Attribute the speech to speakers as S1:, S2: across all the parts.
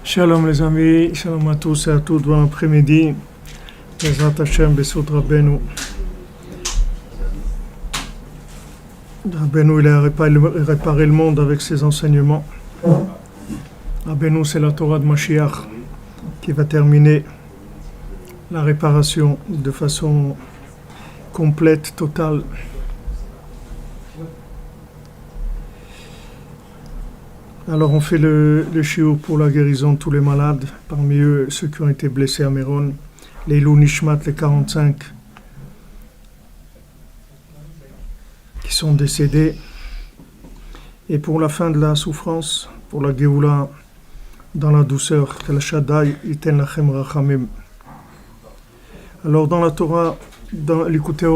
S1: Shalom les amis, shalom à tous et à toutes, bon après-midi. Bezrat Hashem, Bessoud Rabbeinu. Rabbeinu, il a réparé le monde avec ses enseignements. Rabbeinu, c'est la Torah de Mashiach qui va terminer la réparation de façon complète, totale. Alors on fait le shiur pour la guérison de tous les malades, parmi eux ceux qui ont été blessés à Méron, les Ilou Nishmat, les 45 qui sont décédés, et pour la fin de la souffrance, pour la Géoula dans la douceur, que la Shaddai iten lachem rachamim. Alors dans la Torah, dans l'écouté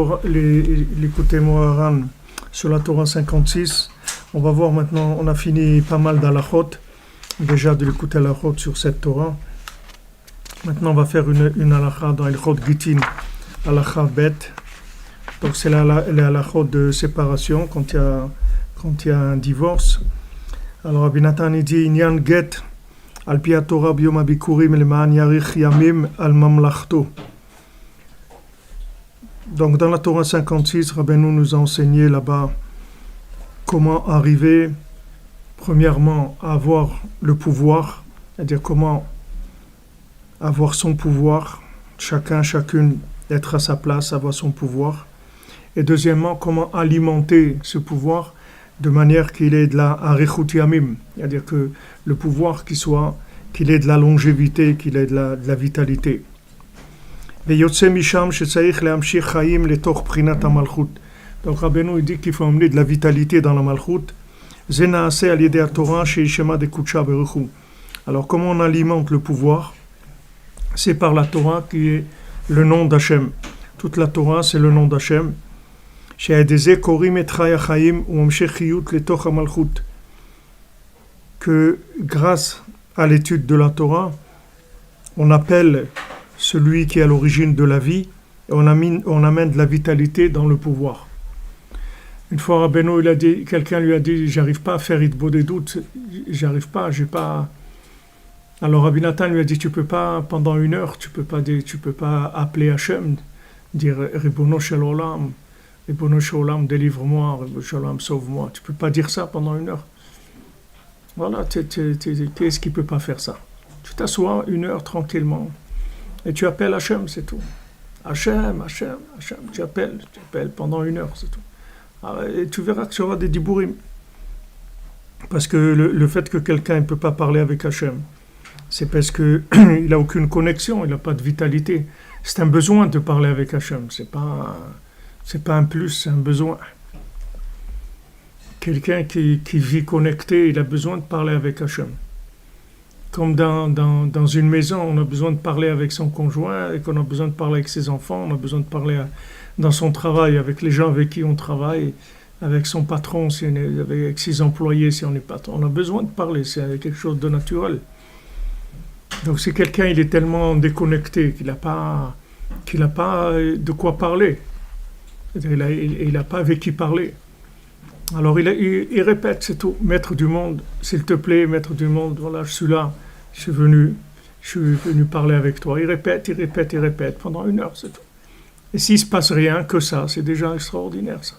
S1: Moharan, sur la Torah 56, on va voir maintenant, on a fini pas mal d'halachot, déjà de l'écouter halachot sur cette Torah. Maintenant on va faire une halacha dans Ilchot Gitin, halacha bet. Donc c'est les halachot de séparation quand il y a un divorce. Alors Rabbi Nathan il dit Inyan get al pi Torah biyom habikurim leman yarich yamim al mamlachto. Donc dans la Torah 56, Rabbeinu nous a enseigné là-bas comment arriver, premièrement, à avoir le pouvoir, c'est-à-dire comment avoir son pouvoir, chacune être à sa place, avoir son pouvoir. Et deuxièmement, comment alimenter ce pouvoir de manière qu'il ait de la arichut yamim, c'est-à-dire que le pouvoir qu'il ait de la longévité, qu'il ait de la vitalité. Donc Rabbeinu il dit qu'il faut emmener de la vitalité dans la Malchut. Alors comment on alimente le pouvoir? C'est par la Torah qui est le nom d'Hachem. Toute la Torah c'est le nom d'Hachem. Que grâce à l'étude de la Torah, on appelle celui qui est à l'origine de la vie et on amène de la vitalité dans le pouvoir. Une fois, Rabbeinu, quelqu'un lui a dit, j'arrive pas à faire Hitbo des doutes, j'ai pas. Alors Rabbi Nathan lui a dit, tu peux pas, pendant une heure, tu peux pas appeler Hachem, dire Ribono Shel Olam, délivre-moi, Ribono Shel Olam, sauve-moi. Tu peux pas dire ça pendant une heure. Voilà, qu'est-ce qui peut pas faire ça? Tu t'assois une heure tranquillement et tu appelles Hachem, c'est tout. Hachem, tu appelles pendant une heure, c'est tout. Et tu verras que tu auras des dibourim. Parce que le fait que quelqu'un ne peut pas parler avec Hachem, c'est parce qu'il n'a aucune connexion, il n'a pas de vitalité. C'est un besoin de parler avec Hachem, c'est pas un plus, c'est un besoin. Quelqu'un qui vit connecté, il a besoin de parler avec Hachem. Comme dans une maison, on a besoin de parler avec son conjoint, et qu'on a besoin de parler avec ses enfants, on a besoin de parler dans son travail, avec les gens avec qui on travaille, avec son patron, avec ses employés, si on est patron. On a besoin de parler, c'est quelque chose de naturel. Donc si quelqu'un il est tellement déconnecté qu'il n'a pas de quoi parler, il n'a pas avec qui parler, alors il répète, c'est tout. Maître du monde, s'il te plaît, maître du monde, voilà, je suis là, je suis venu parler avec toi. Il répète pendant une heure, c'est tout. Et s'il ne se passe rien que ça, c'est déjà extraordinaire ça.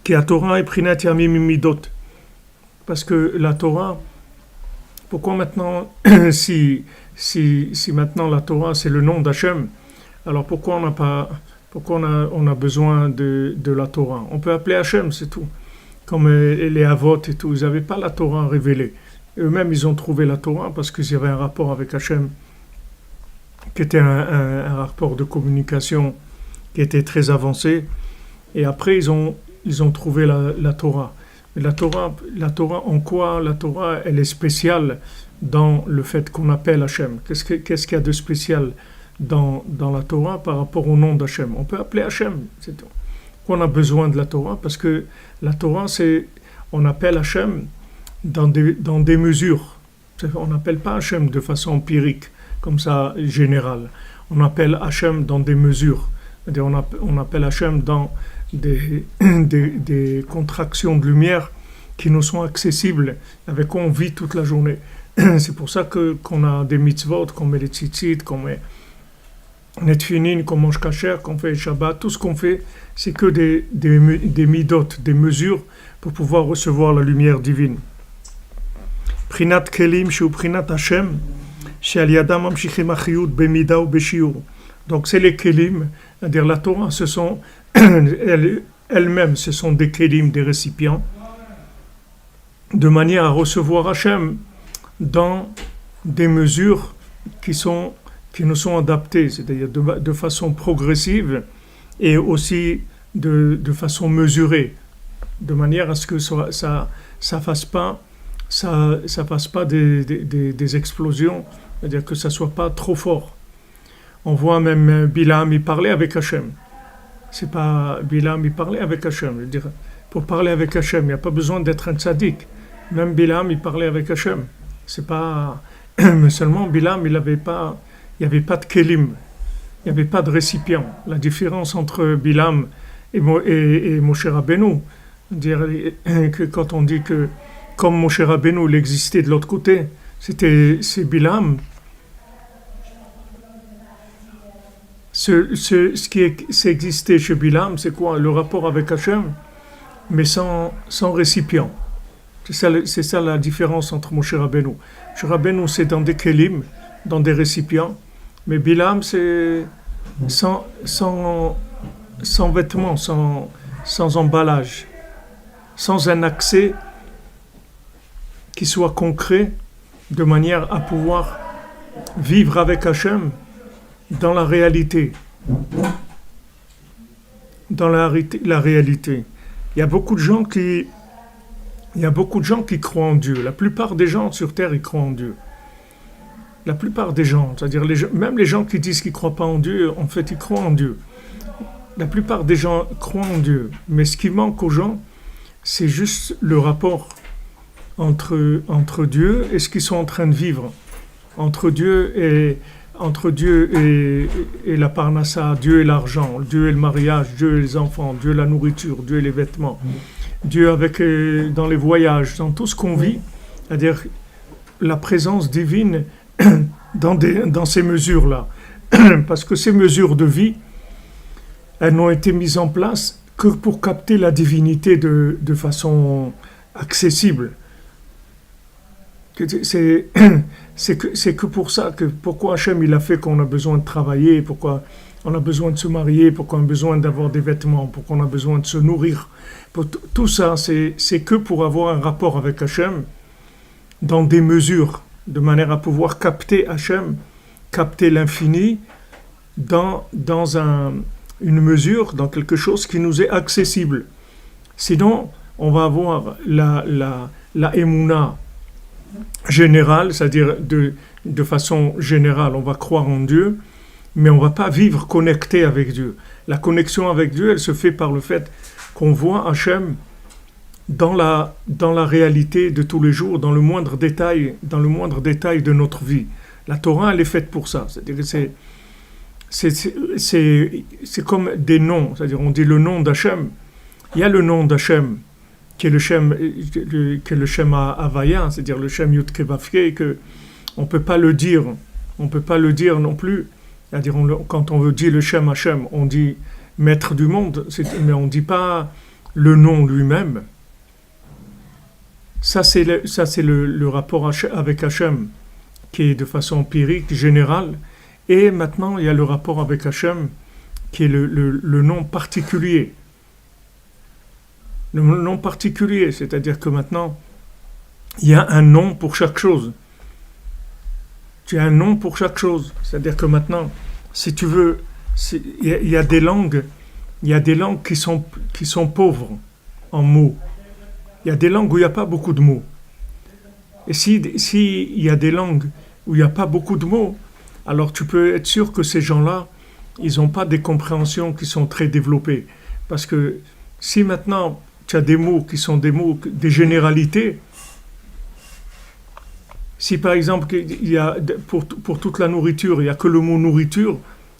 S1: Qui a Torah et Prinat Yamim Midot. Parce que la Torah, pourquoi maintenant, si maintenant la Torah c'est le nom d'Hachem, alors pourquoi on a besoin de la Torah? On peut appeler Hachem, c'est tout. Comme les Avot et tout, ils n'avaient pas la Torah révélée. Eux-mêmes, ils ont trouvé la Torah parce qu'ils avaient un rapport avec Hachem, qui était un rapport de communication qui était très avancé. Et après, ils ont trouvé la Torah. Mais la Torah, en quoi la Torah, elle est spéciale dans le fait qu'on appelle Hachem? Qu'est-ce qu'il y a de spécial dans la Torah par rapport au nom d'Hachem? On peut appeler Hachem, c'est tout. On a besoin de la Torah parce que la Torah, on appelle Hachem dans des mesures. On n'appelle pas Hachem de façon empirique, comme ça, générale. On appelle Hachem dans des mesures. C'est-à-dire on appelle Hachem dans des contractions de lumière qui nous sont accessibles, avec quoi on vit toute la journée. C'est pour ça qu'on a des mitzvot, qu'on met les tzitzit, qu'on met netfinin, qu'on mange kasher, qu'on fait Shabbat. Tout ce qu'on fait, c'est que des midot, des mesures pour pouvoir recevoir la lumière divine. Prinat kelim shu prinat Hashem, she'al yadam mamshichim achiyut bemida ou beshiur. Donc c'est les kelim, c'est-à-dire la Torah, ce sont elles-mêmes, ce sont des kelim, des récipients, de manière à recevoir Hashem dans des mesures qui nous sont adaptées, c'est-à-dire de façon progressive et aussi de façon mesurée, de manière à ce que ça fasse pas des explosions, c'est-à-dire que ça soit pas trop fort. On voit même Bilam, il parlait avec Hachem. C'est pas Bilam, il parlait avec Hachem. Je veux dire, pour parler avec Hachem, il n'y a pas besoin d'être un tzaddik. Même Bilam, il parlait avec Hachem. C'est pas, mais seulement Bilam, il n'y avait pas de kelim, il n'y avait pas de récipient. La différence entre Bilam et Moshe Rabbeinu, dire que quand on dit que comme Moshe Rabbeinu, il existait de l'autre côté, c'est Bilam. Ce qui existait chez Bilam, c'est quoi? Le rapport avec Hachem, mais sans récipient. C'est ça la différence entre Moshe Rabbeinu. Moshe Rabbeinu, c'est dans des kelim, dans des récipients, mais Bilam, c'est sans vêtements, sans emballage, sans un accès qui soit concret, de manière à pouvoir vivre avec Hachem dans la réalité. Dans la réalité. Il y a beaucoup de gens qui croient en Dieu. La plupart des gens sur Terre, ils croient en Dieu. La plupart des gens, c'est-à-dire même les gens qui disent qu'ils ne croient pas en Dieu, en fait, ils croient en Dieu. La plupart des gens croient en Dieu. Mais ce qui manque aux gens, c'est juste le rapport entre Dieu et ce qu'ils sont en train de vivre. Entre Dieu et la parnassa, Dieu et l'argent, Dieu et le mariage, Dieu et les enfants, Dieu et la nourriture, Dieu et les vêtements, Dieu dans les voyages, dans tout ce qu'on vit, c'est-à-dire la présence divine dans ces mesures-là. Parce que ces mesures de vie, elles n'ont été mises en place que pour capter la divinité de façon accessible. C'est que pour ça, pourquoi Hachem il a fait qu'on a besoin de travailler, pourquoi on a besoin de se marier, pourquoi on a besoin d'avoir des vêtements, pourquoi on a besoin de se nourrir. Tout ça, c'est que pour avoir un rapport avec Hachem dans des mesures, de manière à pouvoir capter Hachem, capter l'infini dans une mesure, dans quelque chose qui nous est accessible. Sinon, on va avoir la émouna générale, c'est-à-dire de façon générale, on va croire en Dieu, mais on ne va pas vivre connecté avec Dieu. La connexion avec Dieu, elle se fait par le fait qu'on voit Hachem dans la réalité de tous les jours, dans le moindre détail de notre vie. La Torah, elle est faite pour ça. C'est-à-dire que c'est comme des noms, c'est-à-dire on dit le nom d'Hachem. Il y a le nom d'Hachem, qui est le Shem Havaya, c'est-à-dire le Shem Yud Kei Vav Kei, que on peut pas le dire non plus. C'est-à-dire quand on veut dire le Shem Hachem, on dit maître du monde, mais on dit pas le nom lui-même. Ça c'est le rapport avec Hachem qui est de façon empirique, générale. Et maintenant il y a le rapport avec Hachem qui est le nom particulier. Le nom particulier, c'est-à-dire que maintenant, il y a un nom pour chaque chose. Tu as un nom pour chaque chose. C'est-à-dire que maintenant, si tu veux, il y a des langues qui sont pauvres en mots. Il y a des langues où il n'y a pas beaucoup de mots. Et si il y a des langues où il n'y a pas beaucoup de mots, alors tu peux être sûr que ces gens-là, ils n'ont pas des compréhensions qui sont très développées. Parce que si maintenant, tu as des mots qui sont des généralités. Si par exemple, il y a, pour toute la nourriture, il n'y a que le mot nourriture,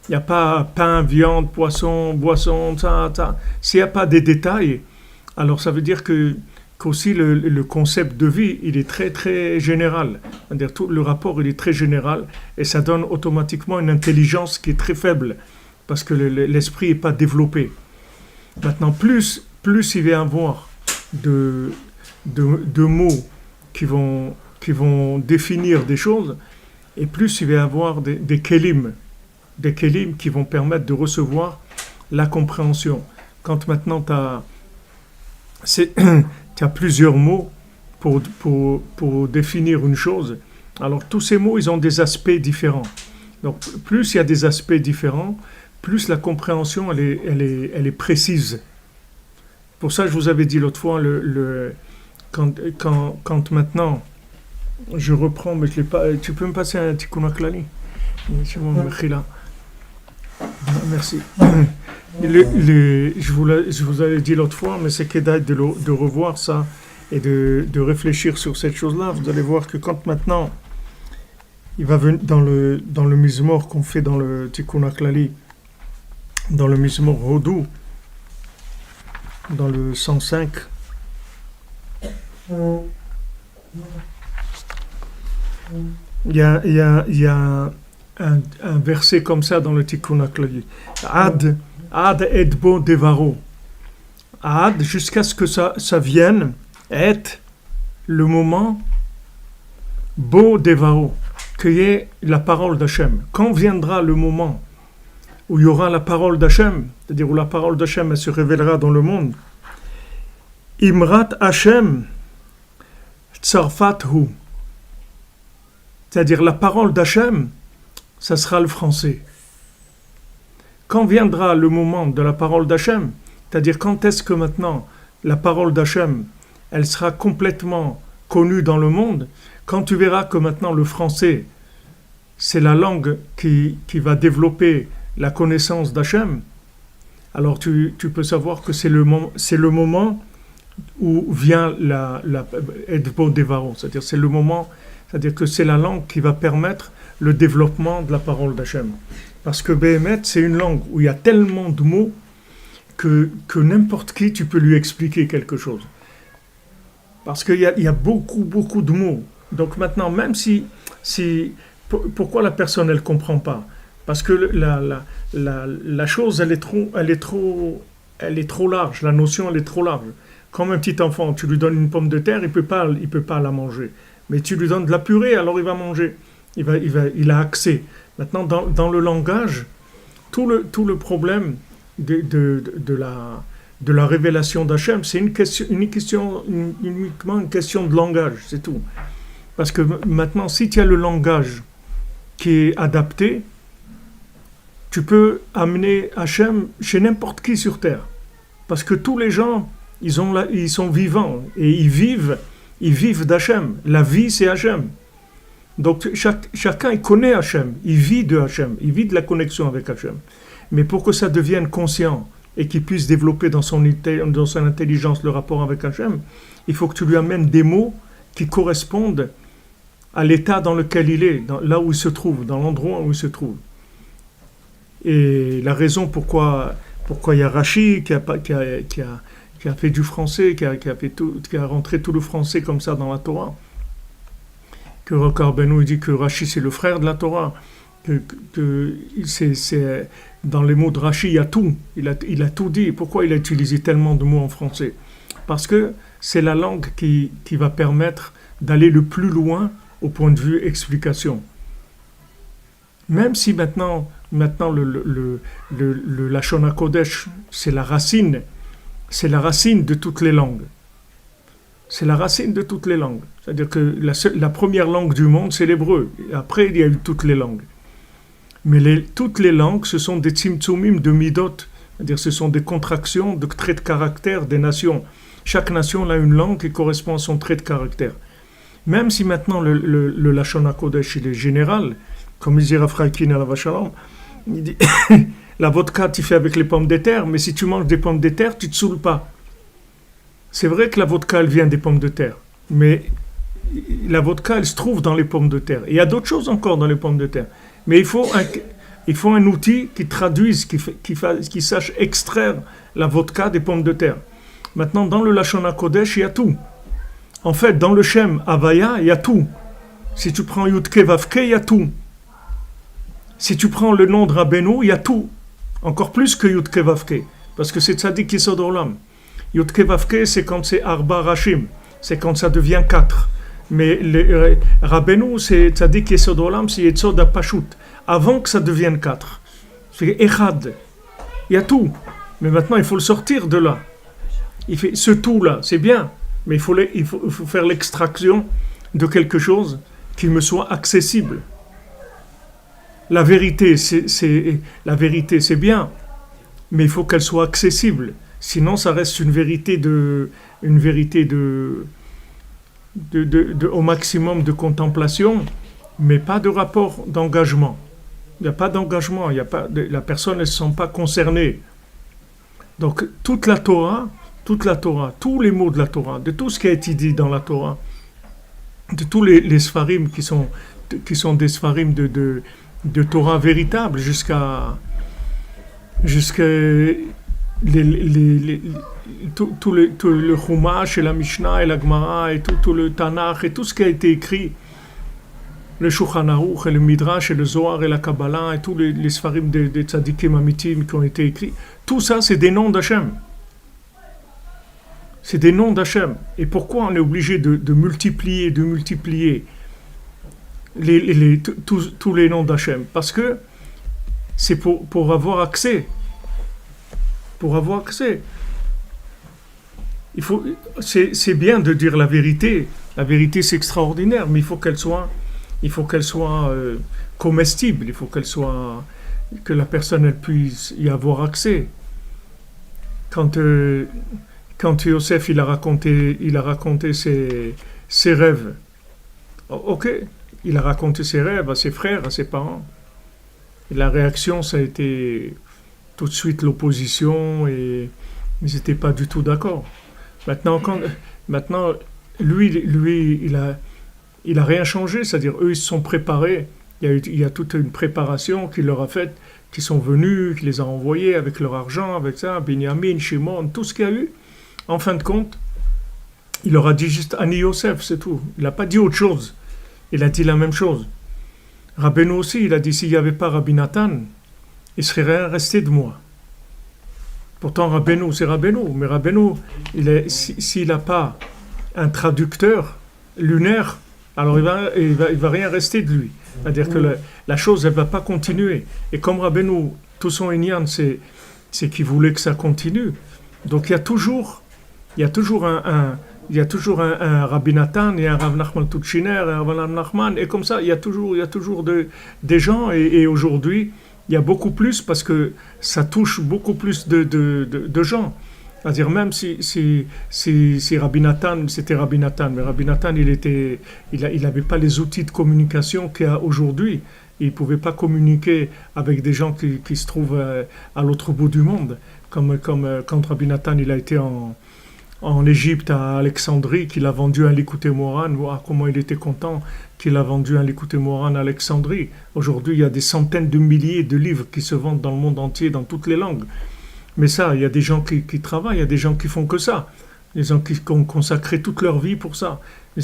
S1: il n'y a pas pain, viande, poisson, boisson, ça. S'il n'y a pas des détails, alors ça veut dire qu'aussi le concept de vie, il est très très général. C'est-à-dire tout le rapport il est très général et ça donne automatiquement une intelligence qui est très faible parce que l'esprit n'est pas développé. Maintenant, plus il va y avoir de mots qui vont définir des choses, et plus il va y avoir des kelim qui vont permettre de recevoir la compréhension. Quand maintenant tu as plusieurs mots pour définir une chose, alors tous ces mots, ils ont des aspects différents. Donc plus il y a des aspects différents, plus la compréhension, elle est précise. Pour ça, je vous avais dit l'autre fois, quand maintenant, je reprends, mais je l'ai pas. Tu peux me passer un tikkun klali? C'est mon mechila. Merci. Je vous avais dit l'autre fois, mais c'est qu'édaille de revoir ça et de réfléchir sur cette chose-là. Vous allez voir que quand maintenant, il va venir dans le mizmor qu'on fait dans le tikkun klali, dans le mizmor Hodou, dans le 105, il y a un verset comme ça dans le Tikkun HaKlali. Ad et bo devaro. Ad, jusqu'à ce que ça vienne, être le moment bo devaro, qu'il y ait la parole d'Hachem. Quand viendra le moment où il y aura la parole d'Hachem, c'est-à-dire où la parole d'Hachem elle se révélera dans le monde, Imrat Hachem Tsarfat Hu, c'est-à-dire la parole d'Hachem, ça sera le français. Quand viendra le moment de la parole d'Hachem, c'est-à-dire quand est-ce que maintenant la parole d'Hachem, elle sera complètement connue dans le monde, quand tu verras que maintenant le français, c'est la langue qui va développer la connaissance d'Hachem, alors tu peux savoir que c'est le moment où vient la Edbo Devaro, c'est-à-dire c'est le moment, c'est-à-dire que c'est la langue qui va permettre le développement de la parole d'Hachem. Parce que Béhémet, c'est une langue où il y a tellement de mots que n'importe qui, tu peux lui expliquer quelque chose. Parce qu'il y a beaucoup de mots. Donc maintenant, même si pourquoi la personne, elle ne comprend pas? Parce que la chose, elle est trop large, la notion, elle est trop large. Comme un petit enfant, tu lui donnes une pomme de terre, il peut pas la manger. Mais tu lui donnes de la purée, alors il va manger. Il a accès. Maintenant, dans le langage, tout le problème de la révélation d'Hachem, c'est uniquement une question de langage, c'est tout. Parce que maintenant, si tu as le langage qui est adapté, tu peux amener Hachem chez n'importe qui sur terre. Parce que tous les gens, ils sont vivants et ils vivent d'Hachem. La vie, c'est Hachem. Donc chacun, il connaît Hachem, il vit de Hachem, il vit de la connexion avec Hachem. Mais pour que ça devienne conscient et qu'il puisse développer dans son intelligence le rapport avec Hachem, il faut que tu lui amènes des mots qui correspondent à l'état dans lequel il est, là où il se trouve, dans l'endroit où il se trouve. Et la raison pourquoi il y a Rashi qui a fait du français, qui a rentré tout le français comme ça dans la Torah, que Rokar Benou dit que Rashi c'est le frère de la Torah, que c'est dans les mots de Rashi il y a tout, il a tout dit. Pourquoi il a utilisé tellement de mots en français? Parce que c'est la langue qui va permettre d'aller le plus loin au point de vue explication. Même si maintenant le Lashon HaKodesh, c'est la racine de toutes les langues. C'est la racine de toutes les langues. C'est-à-dire que la première langue du monde, c'est l'hébreu. Après, il y a eu toutes les langues. Mais toutes les langues, ce sont des tzimtzumim de midot. C'est-à-dire ce sont des contractions de traits de caractère des nations. Chaque nation a une langue qui correspond à son trait de caractère. Même si maintenant le Lashon HaKodesh, il est général, comme il dit Rav Chaikin à la Vachalom, il dit la vodka, tu fais avec les pommes de terre, mais si tu manges des pommes de terre, tu ne te saoules pas. C'est vrai que la vodka, elle vient des pommes de terre, mais la vodka, elle se trouve dans les pommes de terre. Et il y a d'autres choses encore dans les pommes de terre. Mais il faut un outil qui traduise, qui sache extraire la vodka des pommes de terre. Maintenant, dans le Lashon HaKodesh, il y a tout. En fait, dans le Shem Havaya, il y a tout. Si tu prends Yudke Vavke, il y a tout. Si tu prends le nom de Rabbeinu, il y a tout. Encore plus que Yudke Vavke. Parce que c'est Tzadik Yesod Olam. Yudke Vavke, c'est quand c'est Arba Rashim. C'est quand ça devient 4. Mais Rabbeinu, c'est Tzadik Yesod Olam, c'est Yesod Apashut. Avant que ça devienne 4. C'est Echad. Il y a tout. Mais maintenant, il faut le sortir de là. Il fait ce tout-là, c'est bien. Mais il faut faire l'extraction de quelque chose qui me soit accessible. La vérité, c'est bien. Mais il faut qu'elle soit accessible. Sinon, ça reste une vérité au maximum de contemplation, mais pas de rapport d'engagement. Il n'y a pas d'engagement, la personne ne se sent pas concernée. Donc, toute la Torah, tous les mots de la Torah, de tout ce qui a été dit dans la Torah, de tous les Sfarim qui sont des Sfarim de Torah véritable jusqu'à tout le Chumash et la Mishnah et la Gemara et tout le Tanakh et tout ce qui a été écrit, le Shulchan Aruch et le Midrash et le Zohar et la Kabbalah et tous les Sfarim des Tzadikim Amitim qui ont été écrits, tout ça c'est des noms d'Hachem. C'est des noms d'Hachem. Et pourquoi on est obligé de multiplier tous les noms d'Hachem? Parce que c'est pour avoir accès. Pour avoir accès. C'est bien de dire la vérité. La vérité, c'est extraordinaire, mais il faut qu'elle soit comestible. Il faut que la personne elle puisse y avoir accès. Quand Yosef il a raconté ses rêves, ok, il a raconté ses rêves à ses frères, à ses parents. Et la réaction, ça a été tout de suite l'opposition et ils n'étaient pas du tout d'accord. Maintenant, lui, il a rien changé, c'est-à-dire eux, ils se sont préparés. Il y a toute une préparation qu'il leur a faite, qui sont venus, qui les a envoyés avec leur argent, avec ça, Binyamin, Shimon, tout ce qu'il y a eu. En fin de compte, il leur a dit juste Ani Yosef, c'est tout. Il n'a pas dit autre chose. Il a dit la même chose. Rabbeinu aussi, il a dit s'il n'y avait pas Rabbi Nathan, il ne serait rien resté de moi. Pourtant, Rabbeinu, c'est Rabbeinu. Mais Rabbeinu, s'il n'a pas un traducteur lunaire, alors il va rien rester de lui. C'est-à-dire que la chose, elle ne va pas continuer. Et comme Rabbeinu, tout son inyan, c'est qu'il voulait que ça continue. Donc il y a toujours un Rabbi Nathan et un Rav Nachman Tutchiner et un Rav Nachman, et comme ça il y a toujours des gens, et aujourd'hui il y a beaucoup plus parce que ça touche beaucoup plus de gens. C'est-à-dire même si Rabbi Nathan, c'était Rabbi Nathan, mais Rabbi Nathan il n'avait pas les outils de communication qu'il y a aujourd'hui. Il ne pouvait pas communiquer avec des gens qui se trouvent à l'autre bout du monde. Comme quand Rabbi Nathan il a été en Égypte, à Alexandrie, qu'il a vendu un Likutei Moharan, voir comment il était content qu'il a vendu un Likutei Moharan à Alexandrie. Aujourd'hui, il y a des centaines de milliers de livres qui se vendent dans le monde entier, dans toutes les langues. Mais ça, il y a des gens qui travaillent, il y a des gens qui font que ça. Des gens qui ont consacré toute leur vie pour ça. Mais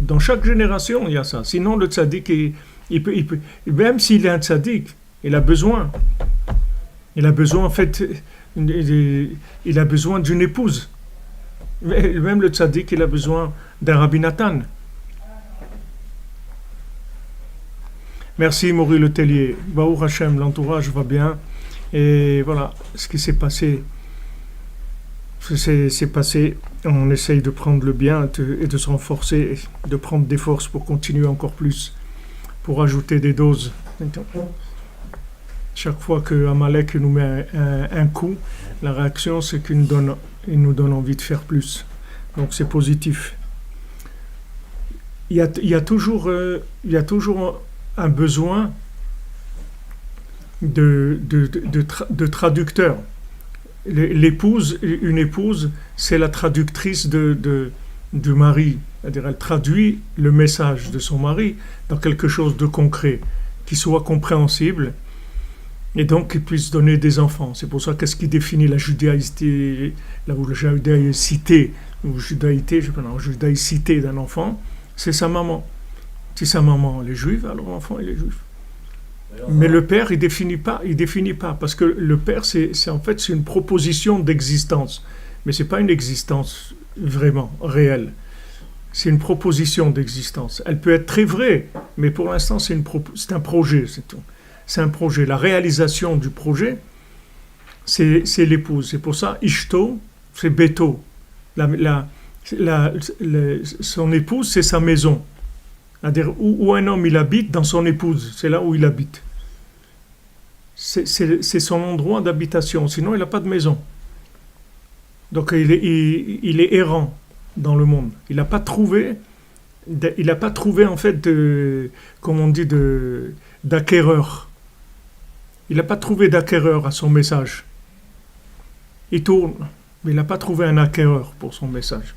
S1: dans chaque génération, il y a ça. Sinon, le tzaddik, il peut, même s'il est un tzaddik, il a besoin, en fait, il a besoin d'une épouse. Même le tzaddik, il a besoin d'un Rabbi Nathan. Merci Maury Letellier. Baruch Hashem, l'entourage va bien. Et voilà, ce qui s'est passé, c'est passé. On essaye de prendre le bien et de se renforcer, de prendre des forces pour continuer encore plus, pour ajouter des doses. Chaque fois que Amalek nous met un coup, la réaction c'est qu'il nous donne envie de faire plus. Donc c'est positif. Il y a toujours un besoin de traducteur. Une épouse, c'est la traductrice du mari. C'est-à-dire, elle traduit le message de son mari dans quelque chose de concret, qui soit compréhensible, et donc qui puisse donner des enfants. C'est pour ça qu'est-ce qui définit la judaïcité d'un enfant, c'est sa maman. Si sa maman elle est juive, alors l'enfant il est juif. Mais le père, il définit pas, parce que le père, c'est en fait c'est une proposition d'existence, mais c'est pas une existence vraiment réelle. C'est une proposition d'existence. Elle peut être très vraie, mais pour l'instant c'est un projet, c'est tout. C'est un projet. La réalisation du projet, c'est l'épouse. C'est pour ça, Ishto, c'est Beto. Son épouse, c'est sa maison. C'est-à-dire où un homme il habite, dans son épouse, c'est là où il habite. C'est son endroit d'habitation, sinon il n'a pas de maison. Donc il est errant dans le monde. Il n'a pas trouvé en fait comme on dit, d'acquéreur. Il n'a pas trouvé d'acquéreur à son message. Il tourne, mais il n'a pas trouvé un acquéreur pour son message.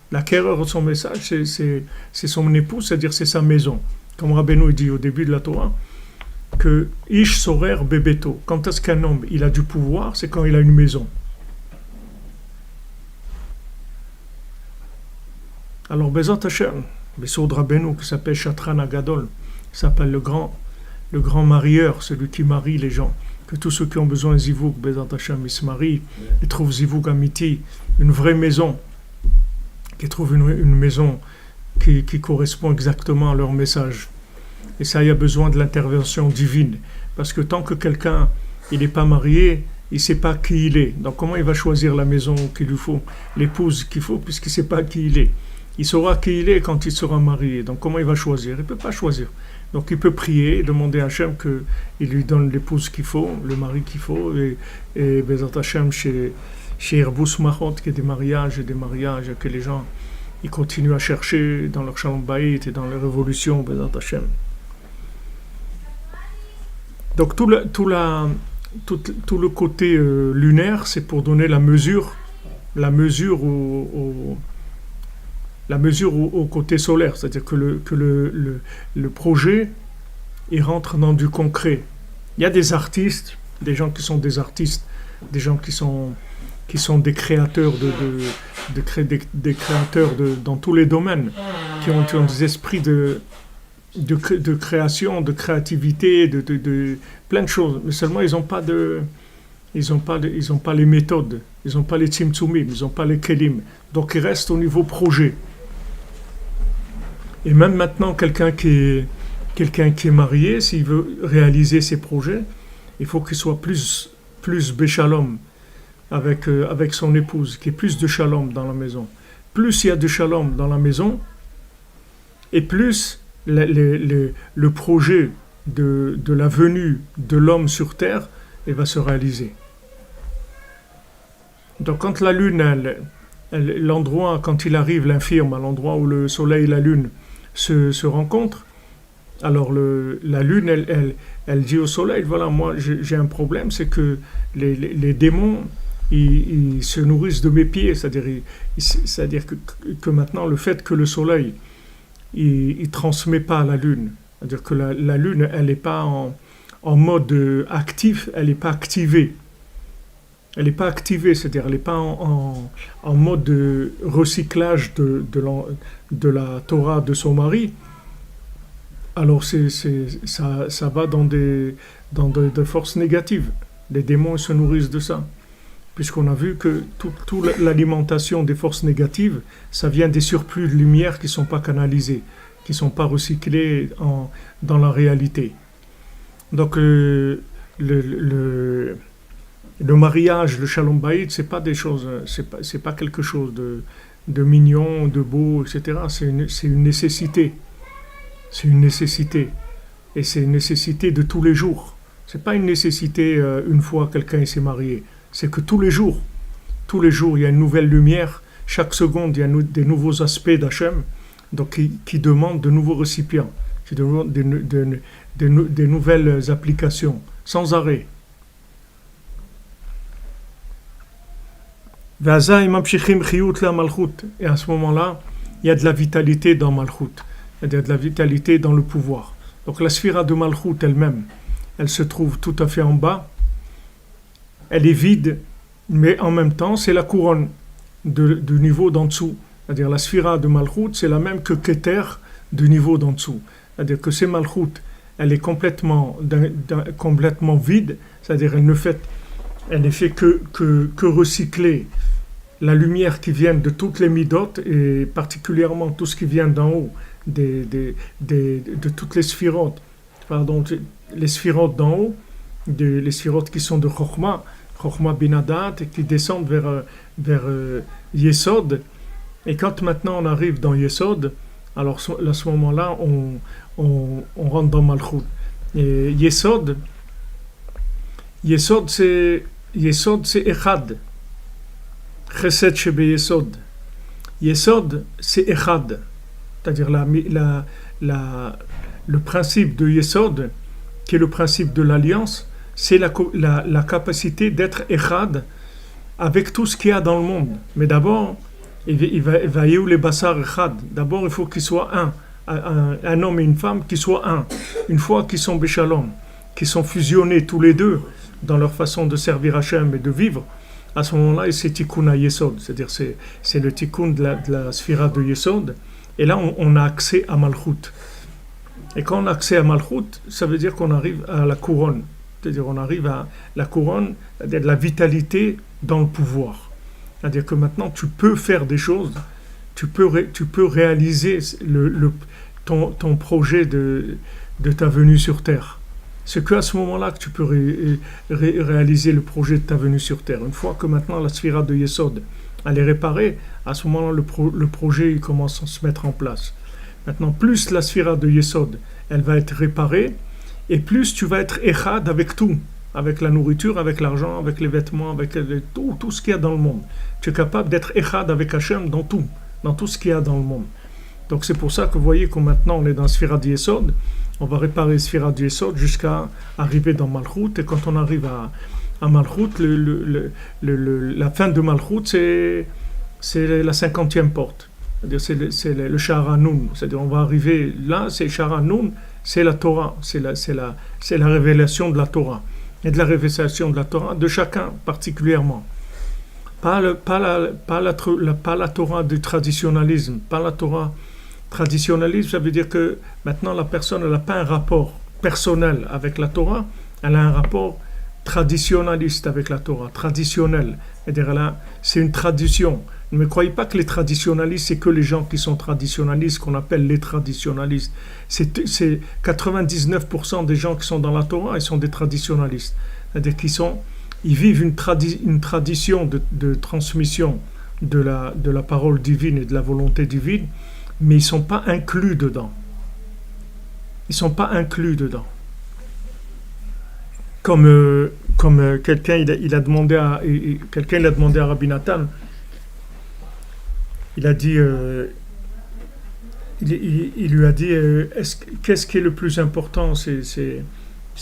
S1: L'acquéreur de son message, c'est son épouse, c'est-à-dire c'est sa maison. Comme Rabbeinu dit au début de la Torah, que Ish Sorer Bebeto. Quand est-ce qu'un homme il a du pouvoir, c'est quand il a une maison. Alors Bezat Hashem, Besod Rabbeinu, qui s'appelle Shatran Agadol, qui s'appelle le grand marieur, celui qui marie les gens. Que tous ceux qui ont besoin de Zivouk, Bezat Hashem, ils se marient, ils trouvent Zivouk Amiti, une vraie maison, qui trouvent une maison qui correspond exactement à leur message. Et ça, il y a besoin de l'intervention divine. Parce que tant que quelqu'un il n'est pas marié, il ne sait pas qui il est. Donc comment il va choisir la maison qu'il lui faut, l'épouse qu'il faut, puisqu'il ne sait pas qui il est. Il saura qui il est quand il sera marié. Donc comment il va choisir? Il ne peut pas choisir. Donc il peut prier, demander à Hachem qu'il lui donne l'épouse qu'il faut, le mari qu'il faut. Et Bezat Hachem chez Irbus Mahot, qui est des mariages, que les gens ils continuent à chercher dans leur Shalom Bayit et dans les révolutions, Bezat Hachem. Donc tout le côté lunaire, c'est pour donner la mesure au côté solaire, c'est-à-dire que le projet il rentre dans du concret. Il y a des artistes, des gens qui sont des artistes, des gens qui sont des créateurs des créateurs dans tous les domaines, qui ont des esprits de création, de créativité, de plein de choses. Mais seulement ils n'ont pas les méthodes, ils n'ont pas les tzimtzumim, ils n'ont pas les kelim. Donc ils restent au niveau projet. Et même maintenant, quelqu'un qui est marié, s'il veut réaliser ses projets, il faut qu'il soit plus béchalom avec son épouse, qu'il y ait plus de shalom dans la maison. Plus il y a de shalom dans la maison, et plus le projet de la venue de l'homme sur terre va se réaliser. Donc quand la lune, l'endroit, quand il arrive l'infirme, à l'endroit où le soleil et la lune se rencontrent, alors la lune, elle dit au soleil, voilà, moi j'ai un problème, c'est que les démons, ils se nourrissent de mes pieds, c'est-à-dire que maintenant, le fait que le soleil il transmet pas à la lune, c'est-à-dire que la lune, elle n'est pas en mode actif, elle n'est pas activée. Elle n'est pas activée, c'est-à-dire elle n'est pas en mode de recyclage de la Torah de son mari. Alors ça va dans des forces négatives. Les démons se nourrissent de ça. Puisqu'on a vu que toute l'alimentation des forces négatives, ça vient des surplus de lumière qui ne sont pas canalisés, qui ne sont pas recyclés dans la réalité. Donc le mariage, le Shalom Bayit, c'est pas des choses, c'est pas quelque chose de mignon, de beau, etc. C'est une nécessité. C'est une nécessité. Et c'est une nécessité de tous les jours. C'est pas une nécessité une fois quelqu'un s'est marié. C'est que tous les jours, il y a une nouvelle lumière. Chaque seconde, il y a des nouveaux aspects d'Hachem, donc qui demandent de nouveaux récipients, qui demandent des nouvelles applications, sans arrêt. Et à ce moment-là, il y a de la vitalité dans Malchut, il y a de la vitalité dans le pouvoir. Donc la sphira de Malchut elle-même, elle se trouve tout à fait en bas. Elle est vide, mais en même temps, c'est la couronne du niveau d'en dessous. C'est-à-dire la sphira de Malchut, c'est la même que Keter du niveau d'en dessous. C'est-à-dire que ces malchut, elle est complètement vide, c'est-à-dire elle ne fait que recycler la lumière qui vient de toutes les midotes et particulièrement tout ce qui vient d'en haut, de toutes les sphirotes, pardon, les sphirotes d'en haut, les sphirotes qui sont de Chokhmah Binadat et qui descendent vers Yesod. Et quand maintenant on arrive dans Yesod, alors à ce moment-là, on rentre dans Malchut. Et Yesod c'est Echad. Chesed Shebe Yesod. Yesod, c'est Echad. C'est-à-dire le principe de Yesod, qui est le principe de l'alliance, c'est la capacité d'être Echad avec tout ce qu'il y a dans le monde. Mais d'abord, il va y avoir les bassar Echad. D'abord, il faut qu'il soit un homme et une femme qui soient un. Une fois qu'ils sont Béchalom, qui sont fusionnés tous les deux dans leur façon de servir Hachem et de vivre, à ce moment-là, c'est Tikkun à Yesod, c'est-à-dire c'est le Tikkun de la Sphira de Yesod, et là on a accès à Malchut. Et quand on a accès à Malchut, ça veut dire qu'on arrive à la couronne, c'est-à-dire on arrive à la couronne, c'est-à-dire la vitalité dans le pouvoir. C'est-à-dire que maintenant tu peux faire des choses, tu peux réaliser ton projet de ta venue sur Terre. C'est qu'à ce moment-là que tu peux réaliser le projet de ta venue sur Terre. Une fois que maintenant la sphira de Yesod elle est réparée, à ce moment-là le projet il commence à se mettre en place. Maintenant, plus la sphira de Yesod elle va être réparée, et plus tu vas être echad avec tout, avec la nourriture, avec l'argent, avec les vêtements, avec tout ce qu'il y a dans le monde. Tu es capable d'être echad avec Hachem dans tout ce qu'il y a dans le monde. Donc c'est pour ça que vous voyez que maintenant on est dans sphira de Yesod. On va réparer Sphira du Yesod jusqu'à arriver dans Malchut. Et quand on arrive à Malchut, la fin de Malchut, c'est la 50e porte. C'est-à-dire c'est le Sha'ar HaNun. C'est-à-dire on va arriver là, c'est Sha'ar HaNun, c'est la Torah. C'est la révélation de la Torah. Et de la révélation de la Torah de chacun particulièrement. Pas la Torah du traditionnalisme, pas la Torah. Traditionnalisme, ça veut dire que maintenant la personne n'a pas un rapport personnel avec la Torah, elle a un rapport traditionnaliste avec la Torah, traditionnel. C'est-à-dire c'est une tradition. Ne me croyez pas que les traditionnalistes, c'est que les gens qui sont traditionnalistes, qu'on appelle les traditionnalistes. C'est 99% des gens qui sont dans la Torah, ils sont des traditionnalistes. C'est-à-dire ils vivent une tradition de transmission de la parole divine et de la volonté divine, mais ils ne sont pas inclus dedans. Ils ne sont pas inclus dedans. Comme quelqu'un il a demandé à Rabbi Nathan, il a dit, il lui a dit, qu'est-ce qui est le plus important, c'est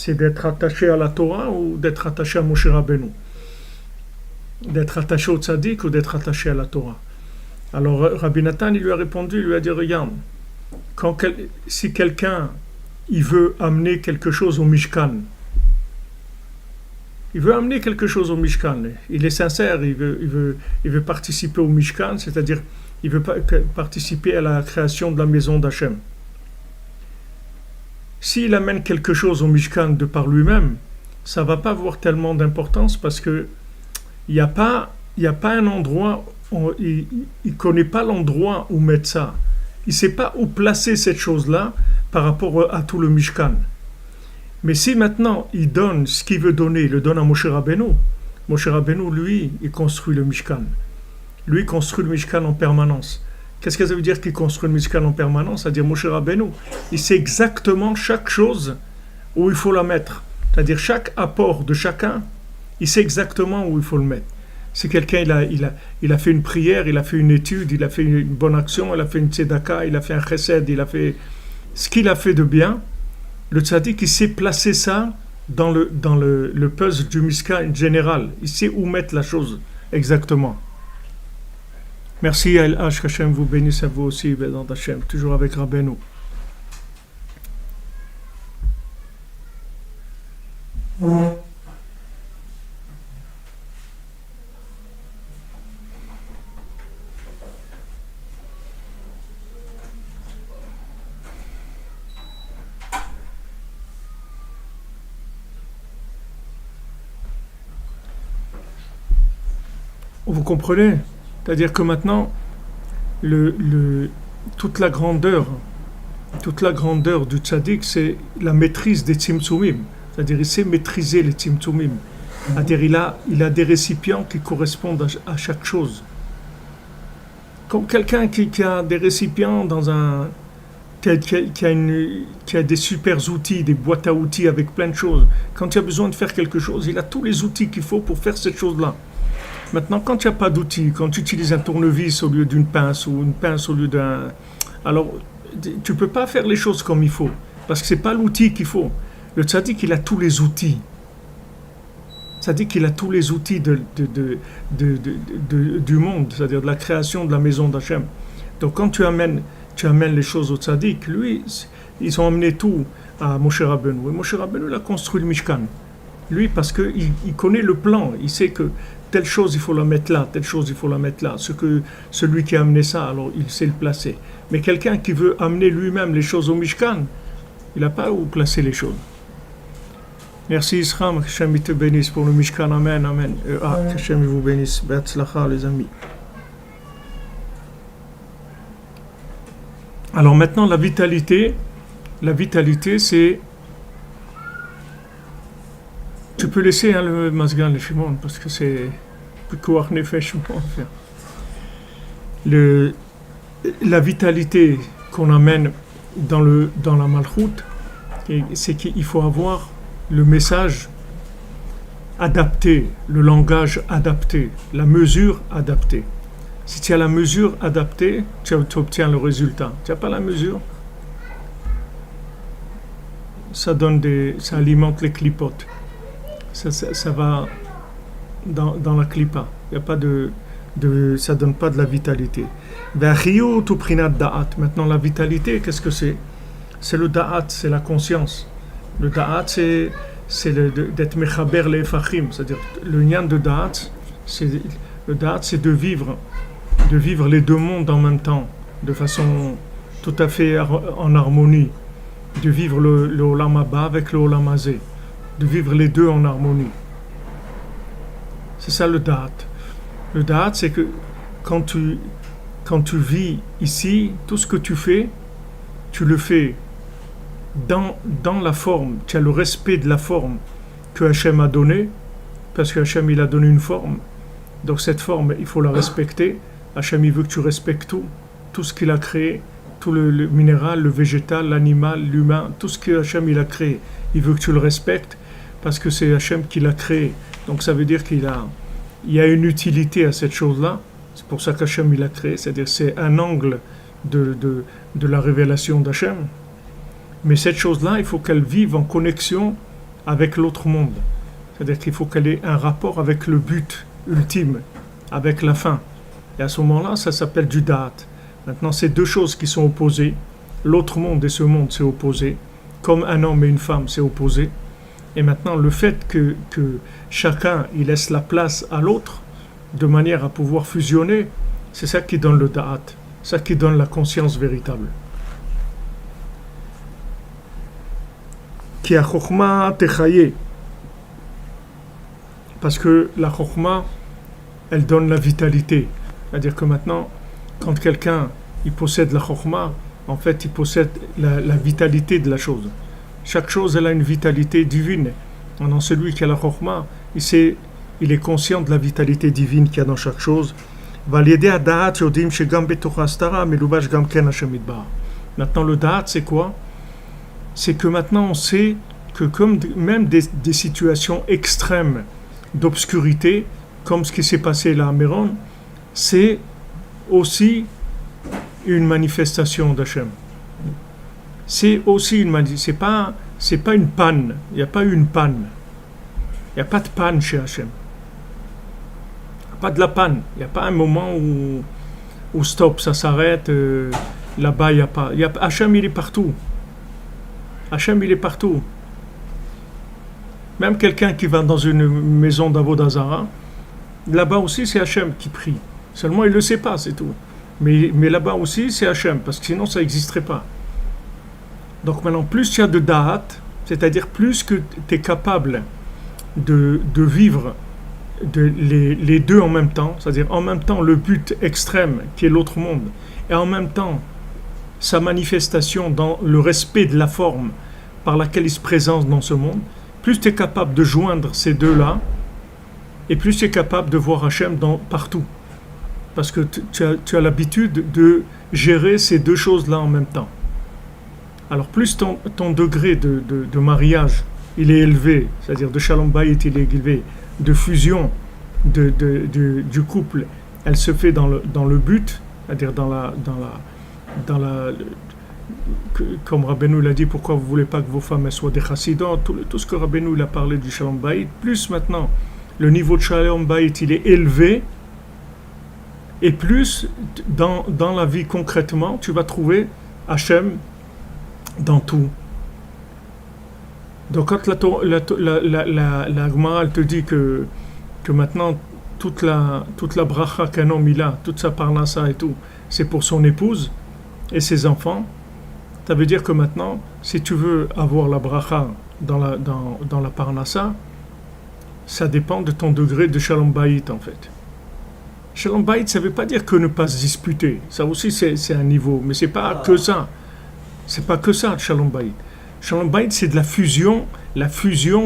S1: d'être attaché à la Torah ou d'être attaché à Moshe Rabbeinu, d'être attaché au tzaddik ou d'être attaché à la Torah. Alors Rabbi Nathan il lui a répondu, il lui a dit regarde, si quelqu'un il veut amener quelque chose au Mishkan, il est sincère, il veut participer au Mishkan, c'est-à-dire il veut participer à la création de la maison d'Hachem. S'il amène quelque chose au Mishkan de par lui-même, ça ne va pas avoir tellement d'importance parce que il n'y a pas un endroit. Il ne connaît pas l'endroit où mettre ça. Il ne sait pas où placer cette chose-là par rapport à tout le Mishkan. Mais si maintenant il donne ce qu'il veut donner, il le donne à Moshe Rabbeinu. Moshe Rabbeinu, lui, il construit le Mishkan. Lui, il construit le Mishkan en permanence. Qu'est-ce que ça veut dire qu'il construit le Mishkan en permanence? C'est-à-dire Moshe Rabbeinu, il sait exactement chaque chose où il faut la mettre. C'est-à-dire chaque apport de chacun, il sait exactement où il faut le mettre. Si quelqu'un il a fait une prière, il a fait une étude, il a fait une bonne action, il a fait une tzedaka, il a fait un chesed, il a fait ce qu'il a fait de bien, le tzaddik il sait placer ça dans le puzzle du Mishkan général. Il sait où mettre la chose exactement. Merci à LH, qu'Hachem vous bénisse à vous aussi, Bézant Hachem, toujours avec Rabbeinu. Vous comprenez? C'est-à-dire que maintenant, le, le, toute la grandeur, toute la grandeur du tzaddik, c'est la maîtrise des tzimtzumim. C'est-à-dire, il sait maîtriser les tzimtzumim. C'est-à-dire, il a des récipients qui correspondent à chaque chose. Comme quelqu'un qui a des récipients dans un... qui a des super outils, des boîtes à outils avec plein de choses. Quand il a besoin de faire quelque chose, il a tous les outils qu'il faut pour faire cette chose-là. Maintenant, quand il n'y a pas d'outils, quand tu utilises un tournevis au lieu d'une pince ou une pince au lieu d'un... Alors, tu ne peux pas faire les choses comme il faut, parce que ce n'est pas l'outil qu'il faut. Le tzaddik, il a tous les outils. Le tzaddik, il a tous les outils du monde, c'est-à-dire de la création de la maison d'Hachem. Donc, quand tu amènes les choses au tzaddik, lui, ils ont amené tout à Moshe Rabbeinu. Et Moshe Rabbeinu, il a construit le Mishkan. Lui, parce qu'il connaît le plan, il sait que telle chose, il faut la mettre là, telle chose, il faut la mettre là. Celui qui a amené ça, alors il sait le placer. Mais quelqu'un qui veut amener lui-même les choses au Mishkan, il n'a pas où placer les choses. Merci Israël, que Hachem te bénisse pour le Mishkan, amen, amen. Que Hachem vous bénisse, Be'atzlacha les amis. Alors maintenant, la vitalité, c'est... Tu peux laisser le Mazgan, le Shimon, parce que c'est... La vitalité qu'on amène dans la Malchout, c'est qu'il faut avoir le message adapté, le langage adapté, la mesure adaptée. Si tu as la mesure adaptée, tu obtiens le résultat. Tu n'as pas la mesure, ça alimente les clipotes. Ça va dans la clipa. Il y a pas ça donne pas de la vitalité. Maintenant, la vitalité, qu'est-ce que c'est? C'est le da'at, c'est la conscience. Le da'at, c'est d'être mechaber les fachim, c'est-à-dire le nyan de da'at, c'est de vivre les deux mondes en même temps, de façon tout à fait en harmonie, de vivre le olam haba avec le olam hazé, de vivre les deux en harmonie. C'est ça le da'at. Le da'at, c'est que quand tu vis ici, tout ce que tu fais, tu le fais dans la forme. Tu as le respect de la forme que Hachem a donnée, parce que Hachem il a donné une forme. Donc cette forme, il faut la respecter. Hachem il veut que tu respectes tout ce qu'il a créé, tout le minéral, le végétal, l'animal, l'humain, tout ce que Hachem il a créé. Il veut que tu le respectes parce que c'est Hachem qui l'a créé. Donc ça veut dire qu'il y a une utilité à cette chose-là. C'est pour ça qu'Hachem il l'a créé. C'est-à-dire c'est un angle de la révélation d'Hachem. Mais cette chose-là, il faut qu'elle vive en connexion avec l'autre monde. C'est-à-dire qu'il faut qu'elle ait un rapport avec le but ultime, avec la fin. Et à ce moment-là, ça s'appelle du da'at. Maintenant, c'est deux choses qui sont opposées. L'autre monde et ce monde, c'est opposé. Comme un homme et une femme, c'est opposé. Et maintenant, le fait que chacun il laisse la place à l'autre, de manière à pouvoir fusionner, c'est ça qui donne le da'at. C'est ça qui donne la conscience véritable. Ki ha-chokhma techaye. Parce que la chokhma, elle donne la vitalité. C'est-à-dire que maintenant, quand quelqu'un il possède la chokhma, en fait, il possède la vitalité de la chose. Chaque chose, elle a une vitalité divine. Dans celui qui a la chokhma, il est conscient de la vitalité divine qu'il y a dans chaque chose. Maintenant, le da'at, c'est quoi? C'est que maintenant, on sait que comme même des situations extrêmes d'obscurité, comme ce qui s'est passé là à Méron, c'est aussi une manifestation d'Hachem. C'est aussi une manifestation. C'est pas une panne. Il n'y a pas eu une panne. Il n'y a pas de panne chez Hachem. Il n'y a pas de la panne. Il n'y a pas un moment où stop, ça s'arrête. Là-bas, il n'y a pas. Hachem, il est partout. Hachem, il est partout. Même quelqu'un qui va dans une maison d'Avodah Zara, là-bas aussi, c'est Hachem qui prie. Seulement, il ne le sait pas, c'est tout. Mais là-bas aussi, c'est Hachem, parce que sinon, ça n'existerait pas. Donc maintenant, plus tu as de da'at, c'est-à-dire plus que tu es capable de vivre les deux en même temps, c'est-à-dire en même temps le but extrême qui est l'autre monde, et en même temps sa manifestation dans le respect de la forme par laquelle il se présente dans ce monde, plus tu es capable de joindre ces deux-là, et plus tu es capable de voir Hachem partout. Parce que tu as l'habitude de gérer ces deux choses-là en même temps. Alors plus ton degré de mariage, il est élevé, c'est-à-dire de Shalom Bayit, il est élevé, de fusion du couple, elle se fait dans le but, c'est-à-dire comme Rabbeinu l'a dit, pourquoi vous ne voulez pas que vos femmes soient des chassidot, tout ce que Rabbeinu a parlé du Shalom Bayit, plus maintenant le niveau de Shalom Bayit il est élevé, et plus dans la vie concrètement, tu vas trouver Hachem dans tout. Donc quand la Gemara elle te dit que maintenant toute la bracha qu'un homme il a, toute sa parnassa et tout, c'est pour son épouse et ses enfants, ça veut dire que maintenant, si tu veux avoir la bracha dans la parnassa, ça dépend de ton degré de Shalom Bayit en fait. Shalom Bayit, ça ne veut pas dire que ne pas se disputer. Ça aussi, c'est un niveau. Mais ce n'est pas que ça. C'est pas que ça, Shalom Bayit. Shalom Bayit, c'est de la fusion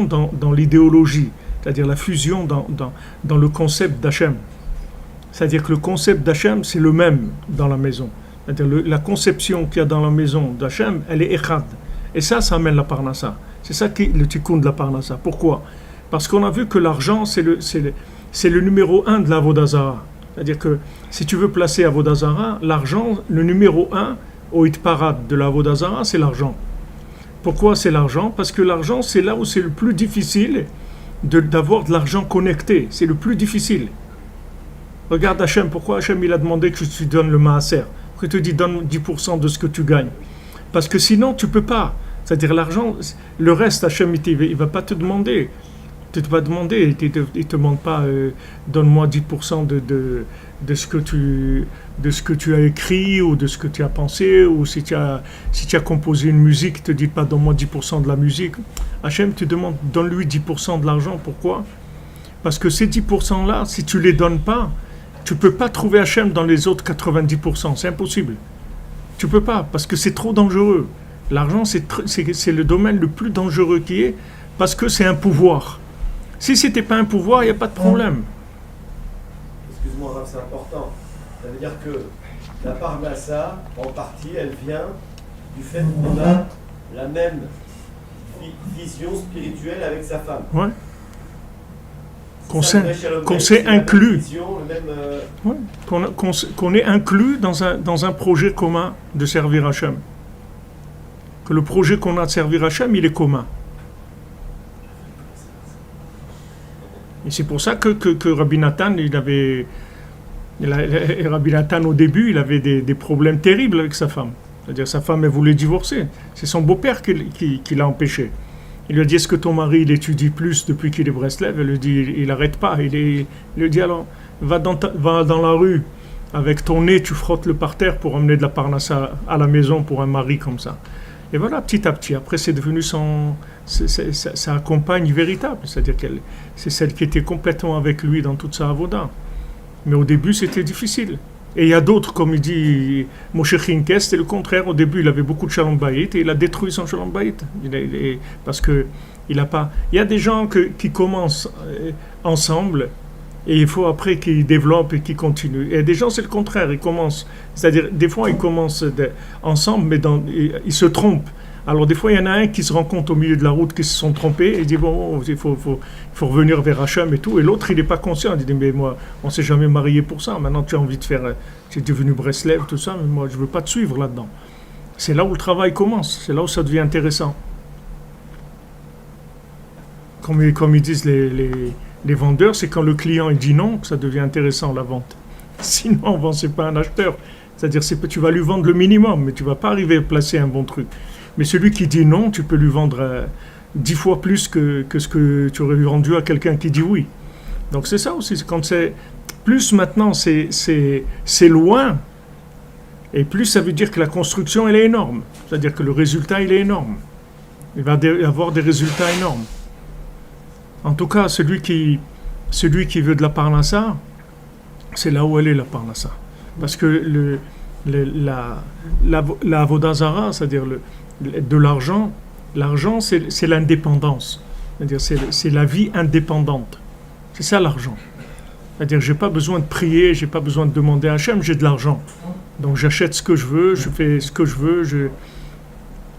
S1: dans l'idéologie. C'est-à-dire la fusion dans le concept d'Hachem. C'est-à-dire que le concept d'Hachem, c'est le même dans la maison. C'est-à-dire la conception qu'il y a dans la maison d'Hachem, elle est echad. Et ça amène la parnassa. C'est ça qui est le tikkun de la parnassa. Pourquoi? Parce qu'on a vu que l'argent, c'est le numéro 1 de la Avodah Zarah. C'est-à-dire que si tu veux placer Avodah Zarah, l'argent, le numéro 1 au hitparad de la Avodah Zarah, c'est l'argent. Pourquoi c'est l'argent? Parce que l'argent, c'est là où c'est le plus difficile d'avoir de l'argent connecté. C'est le plus difficile. Regarde Hachem, pourquoi Hachem il a demandé que tu donnes le maaser? Pourquoi il te dit donne 10% de ce que tu gagnes? Parce que sinon, tu ne peux pas. C'est-à-dire l'argent, le reste, Hachem, il ne va pas te demander. Tu ne vas demander, il ne te demande pas donne-moi 10% de ce que tu as écrit ou de ce que tu as pensé, ou si tu as composé une musique, il ne te dit pas donne-moi 10% de la musique. Hachem te demande donne-lui 10% de l'argent. Pourquoi? Parce que ces 10%-là, si tu ne les donnes pas, tu ne peux pas trouver Hachem dans les autres 90%. C'est impossible. Tu ne peux pas, parce que c'est trop dangereux. L'argent, c'est le domaine le plus dangereux qui est, parce que c'est un pouvoir. Si ce n'était pas un pouvoir, il n'y a pas de problème.
S2: Excuse-moi, Rav, c'est important. Ça veut dire que la parnassa, en partie, elle vient du fait qu'on a la même vision spirituelle avec sa femme.
S1: Ouais. Qu'on s'est inclus. Ouais. Qu'on est inclus dans un projet commun de servir Hachem. Que le projet qu'on a de servir Hachem, il est commun. Et c'est pour ça que Rabbi Nathan, Rabbi Nathan au début, il avait des problèmes terribles avec sa femme. C'est-à-dire sa femme, elle voulait divorcer. C'est son beau-père qui l'a empêché. Il lui a dit, est-ce que ton mari, il étudie plus depuis qu'il est Breslev? Elle lui dit, il n'arrête pas. Il lui dit, alors, va dans la rue, avec ton nez, tu frottes le parterre pour emmener de la parnassa à la maison pour un mari comme ça. Et voilà, petit à petit. Après, c'est devenu sa compagne véritable. C'est-à-dire c'est celle qui était complètement avec lui dans toute sa avoda. Mais au début, c'était difficile. Et il y a d'autres, comme il dit Moshe Chinkes, c'était le contraire. Au début, il avait beaucoup de Shalom Bayit et il a détruit son Shalom Bayit. Parce que il n'a pas... Il y a des gens qui commencent ensemble et il faut après qu'ils développent et qu'ils continuent. Et des gens, c'est le contraire. Ils commencent... C'est-à-dire, des fois, ils commencent ensemble, mais ils se trompent. Alors, des fois, il y en a un qui se rend compte au milieu de la route qu'ils se sont trompés et il dit, bon, il faut revenir vers Hachem et tout. Et l'autre, il n'est pas conscient. Il dit, mais moi, on ne s'est jamais marié pour ça. Maintenant, tu as envie de faire... Tu es devenu Breslev, tout ça, mais moi, je ne veux pas te suivre là-dedans. C'est là où le travail commence. C'est là où ça devient intéressant. Comme ils disent les vendeurs, c'est quand le client il dit non que ça devient intéressant, la vente. Sinon, ce n'est pas un acheteur. C'est-à-dire que tu vas lui vendre le minimum, mais tu ne vas pas arriver à placer un bon truc. Mais celui qui dit non, tu peux lui vendre 10 fois plus que ce que tu aurais vendu à quelqu'un qui dit oui. Donc c'est ça aussi, quand c'est plus maintenant c'est loin, et plus ça veut dire que la construction elle est énorme. C'est-à-dire que le résultat il est énorme. Il va y avoir des résultats énormes. En tout cas, celui qui celui qui veut de la parnassa, c'est là où elle est la parnassa. Parce que la avodah zara, c'est-à-dire de l'argent, c'est l'indépendance. C'est-à-dire c'est la vie indépendante. C'est ça l'argent. C'est-à-dire j'ai pas besoin de prier, j'ai pas besoin de demander à Hachem, j'ai de l'argent. Donc j'achète ce que je veux, je fais ce que je veux.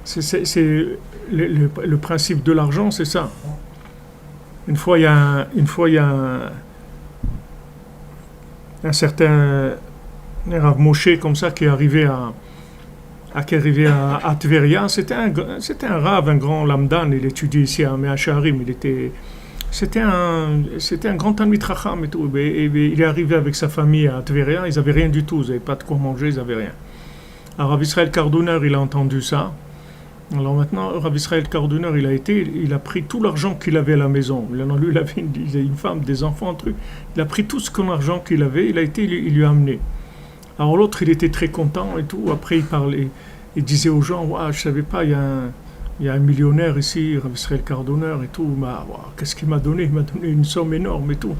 S1: C'est le principe de l'argent, c'est ça. Une fois il y a un certain Rav Moshe comme ça qui est arrivé à Tveria. C'était un Rav, un grand lamdan. Il étudiait ici à Mea Shearim. C'était un grand Talmid Chacham et tout. Et il est arrivé avec sa famille à Tveria. Ils n'avaient rien du tout. Ils n'avaient pas de quoi manger. Ils n'avaient rien. Alors Rav Israël Karduner, il a entendu ça. Alors maintenant, Rav Israël Karduner, il a pris tout l'argent qu'il avait à la maison. Lui, il avait une femme, des enfants, un truc. Il a pris tout son argent qu'il avait. Il lui a amené. Alors l'autre, il était très content et tout. Après, il parlait, il disait aux gens, ouais, je savais pas, il y a un millionnaire ici, Rav Israël Karduner et tout. Qu'est-ce qu'il m'a donné? Il m'a donné une somme énorme et tout.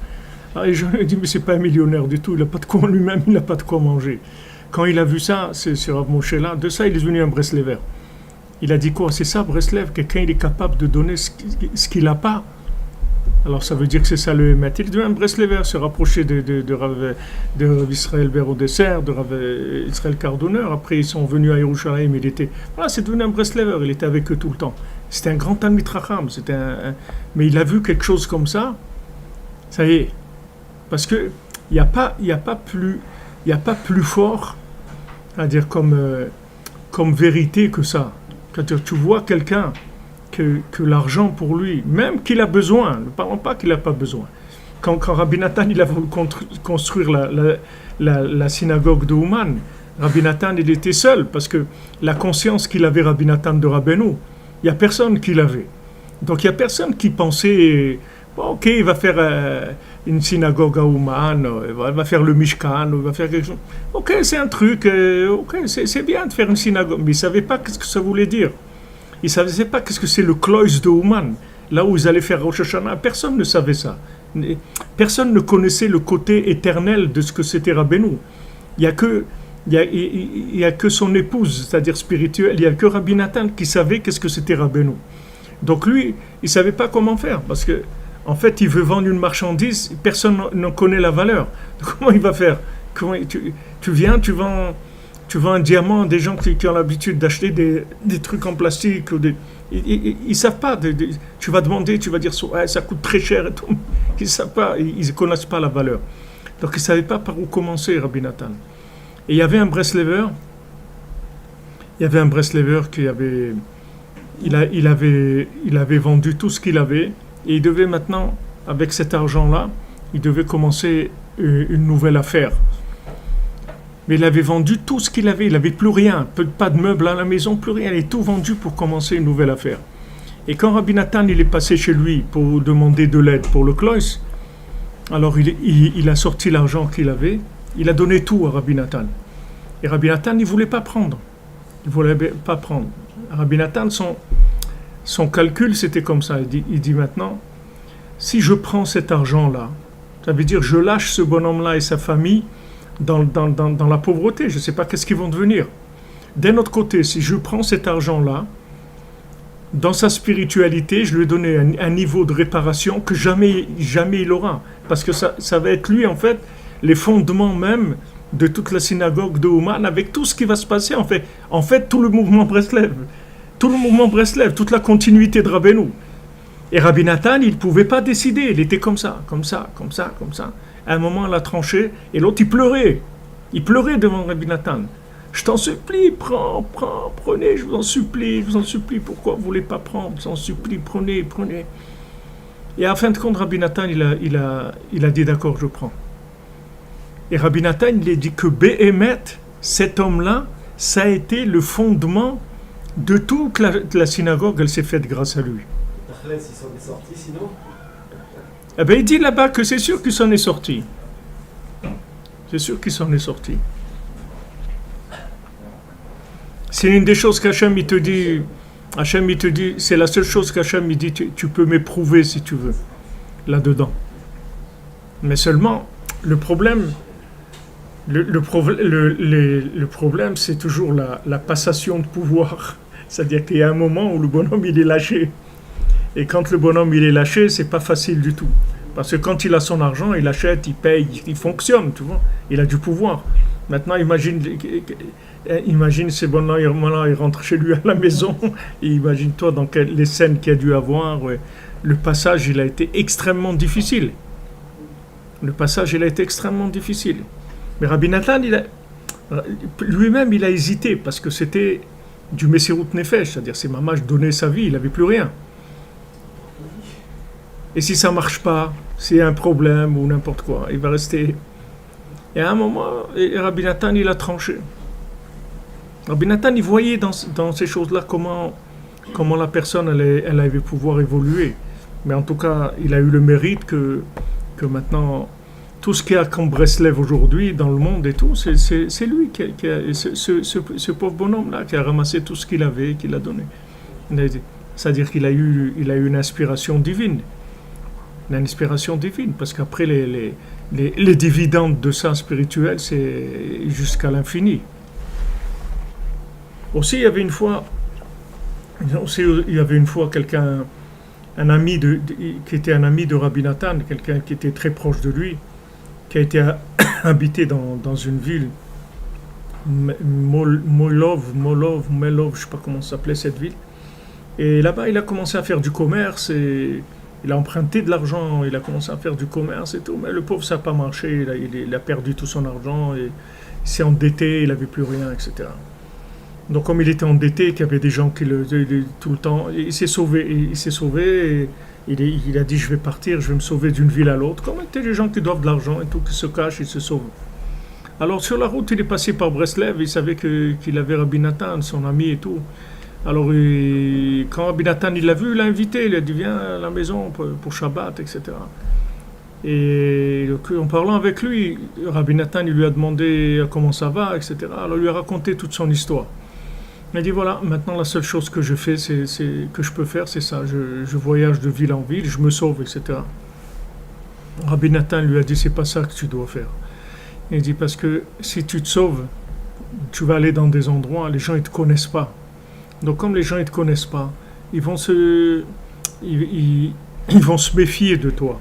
S1: Alors les gens lui ont dit, mais c'est pas un millionnaire du tout. Il n'a pas de quoi lui-même, il n'a pas de quoi manger. Quand il a vu ça, c'est Rav Moshe là. De ça, il est devenu un Breslever. Il a dit quoi? C'est ça, Breslev, quelqu'un il est capable de donner ce qu'il n'a pas. Alors ça veut dire que c'est ça le Hémet. Il devient un Breslever, se rapprocher de Rav Israël Berodesser, de Rav Israël Karduner. Après ils sont venus à Yerushalayim, c'est devenu un Breslever, il était avec eux tout le temps. C'était un grand Talmid Chacham, mais il a vu quelque chose comme ça, ça y est. Parce que il n'y a pas plus fort, à dire comme vérité que ça. Quand tu vois quelqu'un que l'argent pour lui, même qu'il a besoin, ne parlons pas qu'il n'a pas besoin. Quand Rabbi Nathan il a voulu construire la synagogue de Ouman, Rabbi Nathan il était seul parce que la conscience qu'il avait Rabbi Nathan de Rabbeinu, il n'y a personne qui l'avait. Donc il n'y a personne qui pensait, bon, ok, il va faire une synagogue à Ouman, il va faire le Mishkan, il va faire quelque chose. Ok, c'est un truc, ok, c'est bien de faire une synagogue, mais il ne savait pas ce que ça voulait dire. Ils ne savaient pas qu'est-ce que c'est le Kloïs de Ouman, là où ils allaient faire Rosh Hashanah. Personne ne savait ça. Personne ne connaissait le côté éternel de ce que c'était Rabbeinu. Il n'y a que son épouse, c'est-à-dire spirituelle, il n'y a que Rabbi Nathan qui savait qu'est-ce que c'était Rabbeinu. Donc lui, il ne savait pas comment faire, parce que en fait, il veut vendre une marchandise, personne n'en connaît la valeur. Donc, comment il va faire? Tu viens, tu vends un diamant, des gens qui ont l'habitude d'acheter des trucs en plastique. Ils ne savent pas. Tu vas demander, tu vas dire ouais, ça coûte très cher et tout. Ils ne savent pas, ils ne connaissent pas la valeur. Donc ils ne savaient pas par où commencer, Rabbi Nathan. Et il y avait un Breslever qui avait... Il avait vendu tout ce qu'il avait et il devait maintenant, avec cet argent-là, il devait commencer une nouvelle affaire. Mais il avait vendu tout ce qu'il avait, il n'avait plus rien, pas de meubles à la maison, plus rien, il avait tout vendu pour commencer une nouvelle affaire. Et quand Rabbi Nathan il est passé chez lui pour demander de l'aide pour le Kloïs, alors il a sorti l'argent qu'il avait, il a donné tout à Rabbi Nathan. Et Rabbi Nathan, il ne voulait pas prendre. Rabbi Nathan, son calcul, c'était comme ça. Il dit maintenant, si je prends cet argent-là, ça veut dire je lâche ce bonhomme-là et sa famille dans la pauvreté. Je ne sais pas qu'est-ce qu'ils vont devenir. D'un autre côté, si je prends cet argent-là, dans sa spiritualité, je lui ai donné un niveau de réparation que jamais il aura. Parce que ça va être lui, en fait, les fondements même de toute la synagogue de Ouman, avec tout ce qui va se passer, en fait tout le mouvement Breslev, toute la continuité de Rabbeinu. Et Rabbi Nathan, il ne pouvait pas décider, il était comme ça. À un moment, il a tranché, et l'autre, il pleurait devant Rabbi Nathan. Je t'en supplie, prenez, je vous en supplie, pourquoi vous ne voulez pas prendre, je vous en supplie, prenez. Et à fin de compte, Rabbi Nathan, il a dit d'accord, je prends. Et Rabbi Nathan, il a dit que Béhémet, cet homme-là, ça a été le fondement de toute la synagogue, elle s'est faite grâce à lui.
S2: Ils s'en est sortis sinon?
S1: Eh bien, il dit là-bas que c'est sûr qu'il s'en est sorti. C'est sûr qu'il s'en est sorti. C'est une des choses qu'Hachem il te dit. Hachem il te dit, c'est la seule chose qu'Hachem il dit, tu peux m'éprouver si tu veux, là-dedans. Mais seulement, le problème, le problème, c'est toujours la passation de pouvoir. C'est-à-dire qu'il y a un moment où le bonhomme, il est lâché. Et quand le bonhomme, il est lâché, c'est pas facile du tout. Parce que quand il a son argent, il achète, il paye, il fonctionne, tu vois. Il a du pouvoir. Maintenant, imagine ce bonhomme-là, il rentre chez lui à la maison. Et imagine-toi dans les scènes qu'il a dû avoir. Ouais. Le passage, il a été extrêmement difficile. Le passage, il a été extrêmement difficile. Mais Rabbi Nathan, lui-même, il a hésité parce que c'était du Messirut Nefesh, c'est-à-dire c'est Mamash donner sa vie, il n'avait plus rien. Et si ça ne marche pas, s'il y a un problème ou n'importe quoi, il va rester. Et à un moment, Rabbi Nathan, il a tranché. Rabbi Nathan, il voyait dans ces choses-là comment la personne elle avait pouvoir évoluer. Mais en tout cas, il a eu le mérite que maintenant, tout ce qu'il y a comme Breslev aujourd'hui dans le monde et tout, c'est lui ce pauvre bonhomme-là qui a ramassé tout ce qu'il avait et qu'il a donné. C'est-à-dire qu'il a eu une inspiration divine. Une inspiration divine, parce qu'après les dividendes de ça spirituel, c'est jusqu'à l'infini. Aussi, il y avait une fois quelqu'un, un ami qui était un ami de Rabbi Nathan, quelqu'un qui était très proche de lui, qui a été habité dans une ville, Molov, je sais pas comment s'appelait cette ville. Et là-bas, il a commencé à faire du commerce et il a emprunté de l'argent, il a commencé à faire du commerce et tout, mais le pauvre, ça n'a pas marché, il a perdu tout son argent, et il s'est endetté, il n'avait plus rien, etc. Donc comme il était endetté, qu'il y avait des gens qui tout le temps, il s'est sauvé, et il a dit je vais partir, je vais me sauver d'une ville à l'autre, comme il y a des gens qui doivent de l'argent et tout, qui se cachent, ils se sauvent. Alors sur la route, il est passé par Breslev, il savait qu'il avait Rabbi Nathan, son ami et tout. Alors, quand Rabbi Nathan il l'a vu, il l'a invité, il a dit viens à la maison pour Shabbat, etc. Et en parlant avec lui, Rabbi Nathan il lui a demandé comment ça va, etc. Alors, il lui a raconté toute son histoire. Il a dit voilà, maintenant la seule chose que je fais, que je peux faire, c'est ça. Je voyage de ville en ville, je me sauve, etc. Rabbi Nathan lui a dit c'est pas ça que tu dois faire. Il dit parce que si tu te sauves, tu vas aller dans des endroits, les gens ils te connaissent pas. Donc comme les gens ne te connaissent pas, ils vont se méfier de toi.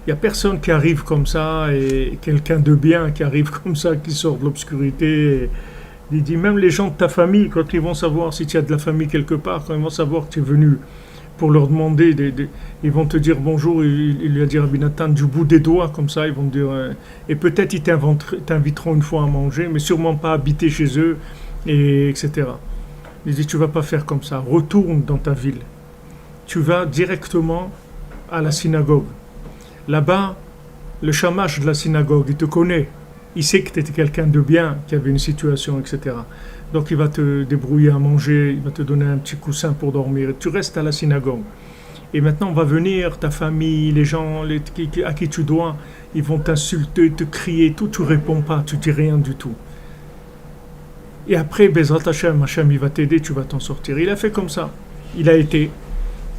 S1: Il n'y a personne qui arrive comme ça, et quelqu'un de bien qui arrive comme ça, qui sort de l'obscurité. Il dit même les gens de ta famille, quand ils vont savoir si tu as de la famille quelque part, quand ils vont savoir que tu es venu pour leur demander, ils vont te dire bonjour, il lui a dit Rabbi Nathan du bout des doigts, comme ça, ils vont te dire, et peut-être ils t'inviteront une fois à manger, mais sûrement pas habiter chez eux, etc. Il dit, tu ne vas pas faire comme ça, retourne dans ta ville. Tu vas directement à la synagogue. Là-bas, le shamash de la synagogue, il te connaît. Il sait que tu étais quelqu'un de bien, qui avait une situation, etc. Donc il va te débrouiller à manger, il va te donner un petit coussin pour dormir. Tu restes à la synagogue. Et maintenant, on va venir, ta famille, les gens à qui tu dois, ils vont t'insulter, te crier, tout, tu ne réponds pas, tu ne dis rien du tout. Et après, Bezrat Hashem, il va t'aider, tu vas t'en sortir. Il a fait comme ça. Il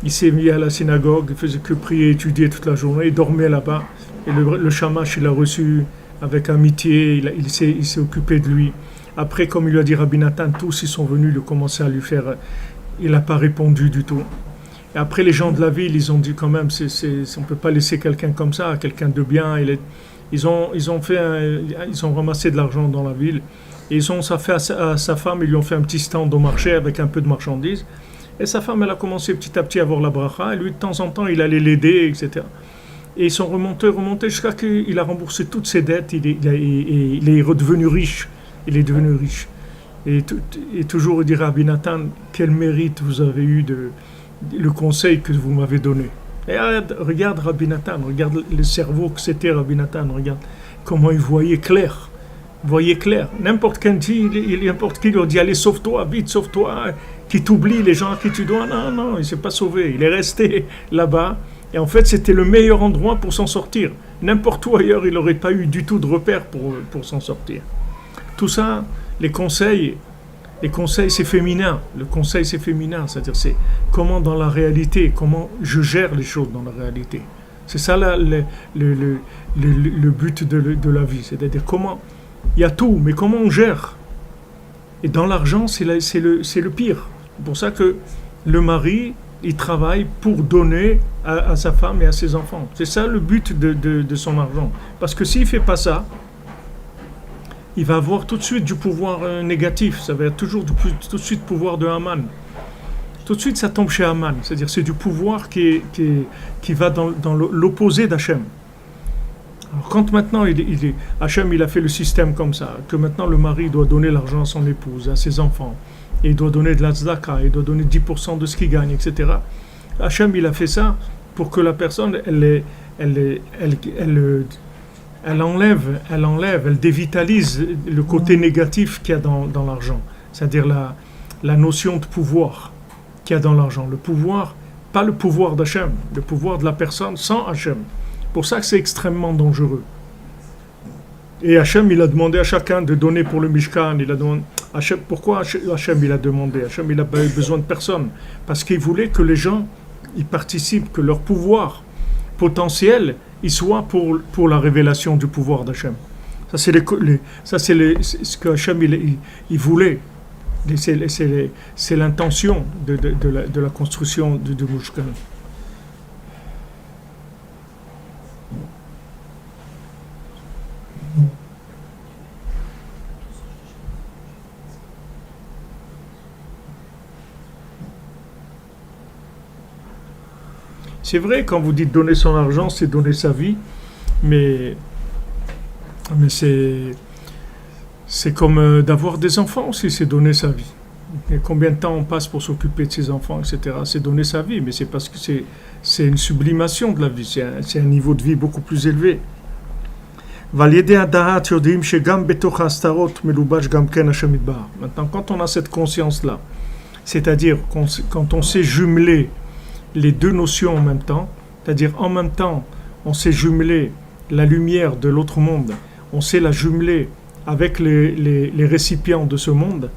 S1: s'est mis à la synagogue, il faisait que prier, étudier toute la journée, il dormait là-bas. Et le shamash, il l'a reçu avec amitié, il s'est occupé de lui. Après, comme il lui a dit Rabbi Nathan, tous ils sont venus, ils ont commencé à lui faire. Il n'a pas répondu du tout. Et après, les gens de la ville, ils ont dit quand même, on ne peut pas laisser quelqu'un comme ça, quelqu'un de bien. Ils ont ramassé de l'argent dans la ville. Et ils ont fait à sa femme, ils lui ont fait un petit stand au marché avec un peu de marchandises. Et sa femme, elle a commencé petit à petit à avoir la bracha. Et lui, de temps en temps, il allait l'aider, etc. Et ils sont remontés jusqu'à qu'il a remboursé toutes ses dettes. Il est redevenu riche. Il est devenu riche. Et toujours, il dit Rabbi Nathan, quel mérite vous avez eu le conseil que vous m'avez donné. Et regarde Rabbi Nathan, regarde le cerveau que c'était Rabbi Nathan, regarde comment il voyait clair. Voyez clair, n'importe qui lui dit allez sauve-toi, vite sauve-toi, qui t'oublie, les gens à qui tu dois, non, il ne s'est pas sauvé, il est resté là-bas, et en fait c'était le meilleur endroit pour s'en sortir. N'importe où ailleurs il n'aurait pas eu du tout de repère pour s'en sortir. Tout ça, les conseils c'est féminin, c'est-à-dire c'est comment dans la réalité, comment je gère les choses dans la réalité. C'est ça le but de la vie. C'est-à-dire comment, il y a tout, mais comment on gère. Et dans l'argent, c'est le pire. C'est pour ça que le mari, il travaille pour donner à sa femme et à ses enfants. C'est ça le but de son argent. Parce que s'il ne fait pas ça, il va avoir tout de suite du pouvoir négatif. Ça va être toujours tout de suite pouvoir de Haman. Tout de suite, ça tombe chez Haman. C'est-à-dire c'est du pouvoir qui va dans l'opposé d'Hachem. Alors quand maintenant Hachem il a fait le système comme ça, que maintenant le mari doit donner l'argent à son épouse, à ses enfants, et il doit donner de la tzedaka, il doit donner 10% de ce qu'il gagne, etc. Hachem il a fait ça pour que la personne elle enlève, elle dévitalise le côté négatif qu'il y a dans l'argent, c'est-à-dire la notion de pouvoir qu'il y a dans l'argent, le pouvoir, pas le pouvoir d'Hachem, le pouvoir de la personne sans Hachem. Pour ça que c'est extrêmement dangereux. Et Hachem, il a demandé à chacun de donner pour le Mishkan. Pourquoi Hachem, il a demandé? Hachem, il n'a pas eu besoin de personne. Parce qu'il voulait que les gens, ils participent, que leur pouvoir potentiel, il soit pour la révélation du pouvoir d'Hachem. Ça, c'est ce que Hachem, il voulait. C'est l'intention de la construction du Mishkan. C'est vrai, quand vous dites donner son argent, c'est donner sa vie, mais c'est comme d'avoir des enfants aussi, c'est donner sa vie. Et combien de temps on passe pour s'occuper de ses enfants, etc. C'est donner sa vie, mais c'est parce que c'est une sublimation de la vie, c'est un niveau de vie beaucoup plus élevé. Maintenant, quand on a cette conscience-là, c'est-à-dire quand on sait jumeler les deux notions en même temps, c'est-à-dire en même temps, on sait jumeler la lumière de l'autre monde, on sait la jumeler avec les récipients de ce monde,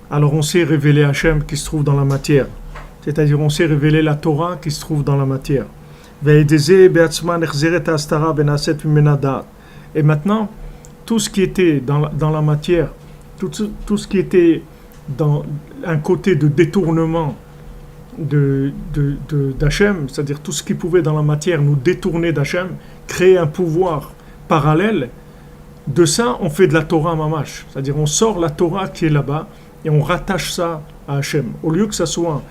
S1: alors on sait révéler Hachem qui se trouve dans la matière, c'est-à-dire on sait révéler la Torah qui se trouve dans la matière. Et maintenant, tout ce qui était dans la matière, tout ce qui était dans un côté de détournement d'Hachem, c'est-à-dire tout ce qui pouvait dans la matière nous détourner d'Hachem, créer un pouvoir parallèle, de ça on fait de la Torah mamash, c'est-à-dire on sort la Torah qui est là-bas et on rattache ça à Hachem. Au lieu que ça soit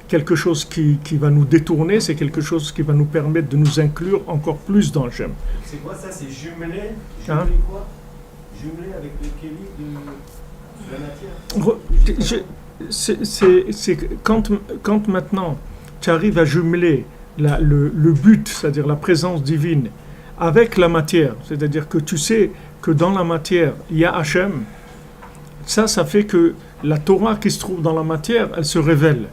S1: quelque chose qui va nous détourner, c'est quelque chose qui va nous permettre de nous inclure encore plus dans Hachem.
S2: C'est quoi ça? C'est jumeler?
S1: Hein?
S2: Quoi? Jumeler avec le kéli de la matière?
S1: C'est quand maintenant tu arrives à jumeler le but, c'est-à-dire la présence divine, avec la matière, c'est-à-dire que tu sais que dans la matière il y a Hachem, ça fait que la Torah qui se trouve dans la matière, elle se révèle.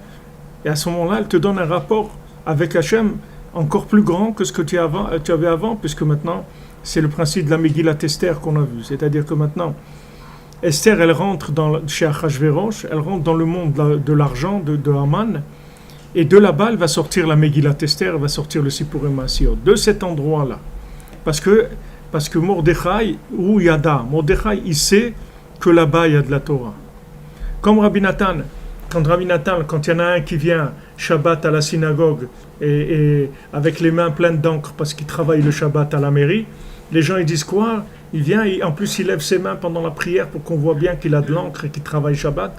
S1: Et à ce moment-là, elle te donne un rapport avec Hachem encore plus grand que ce que tu avais avant, puisque maintenant, c'est le principe de la Megillat Esther qu'on a vu. C'est-à-dire que maintenant, Esther, elle rentre chez Achashverosh, elle rentre dans le monde de l'argent, de Haman, et de là-bas, elle va sortir la Megillat Esther, elle va sortir le Sipurim Maasiot, de cet endroit-là. Parce que Mordechai, ou Yada, Mordechai, il sait que là-bas, il y a de la Torah. Comme Rabbi Nathan, quand il y en a un qui vient Shabbat à la synagogue et avec les mains pleines d'encre parce qu'il travaille le Shabbat à la mairie, les gens ils disent quoi? Il vient, en plus il lève ses mains pendant la prière pour qu'on voit bien qu'il a de l'encre et qu'il travaille Shabbat.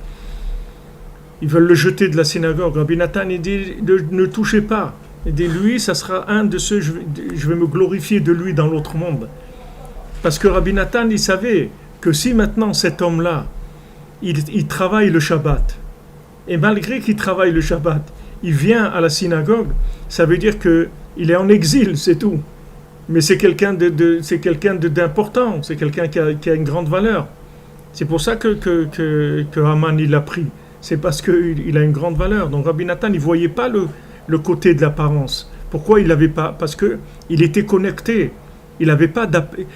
S1: Ils veulent le jeter de la synagogue. Rabbi Nathan il dit ne touchez pas. Il dit lui, ça sera un de ceux, je vais me glorifier de lui dans l'autre monde. Parce que Rabbi Nathan il savait que si maintenant cet homme-là il travaille le Shabbat, et malgré qu'il travaille le Shabbat, il vient à la synagogue, ça veut dire qu'il est en exil, c'est tout. Mais c'est quelqu'un d'important, c'est quelqu'un qui a une grande valeur. C'est pour ça que Haman il l'a pris. C'est parce qu'il a une grande valeur. Donc Rabbi Nathan, il ne voyait pas le côté de l'apparence. Pourquoi il l'avait pas? Parce qu'il était connecté. Il avait pas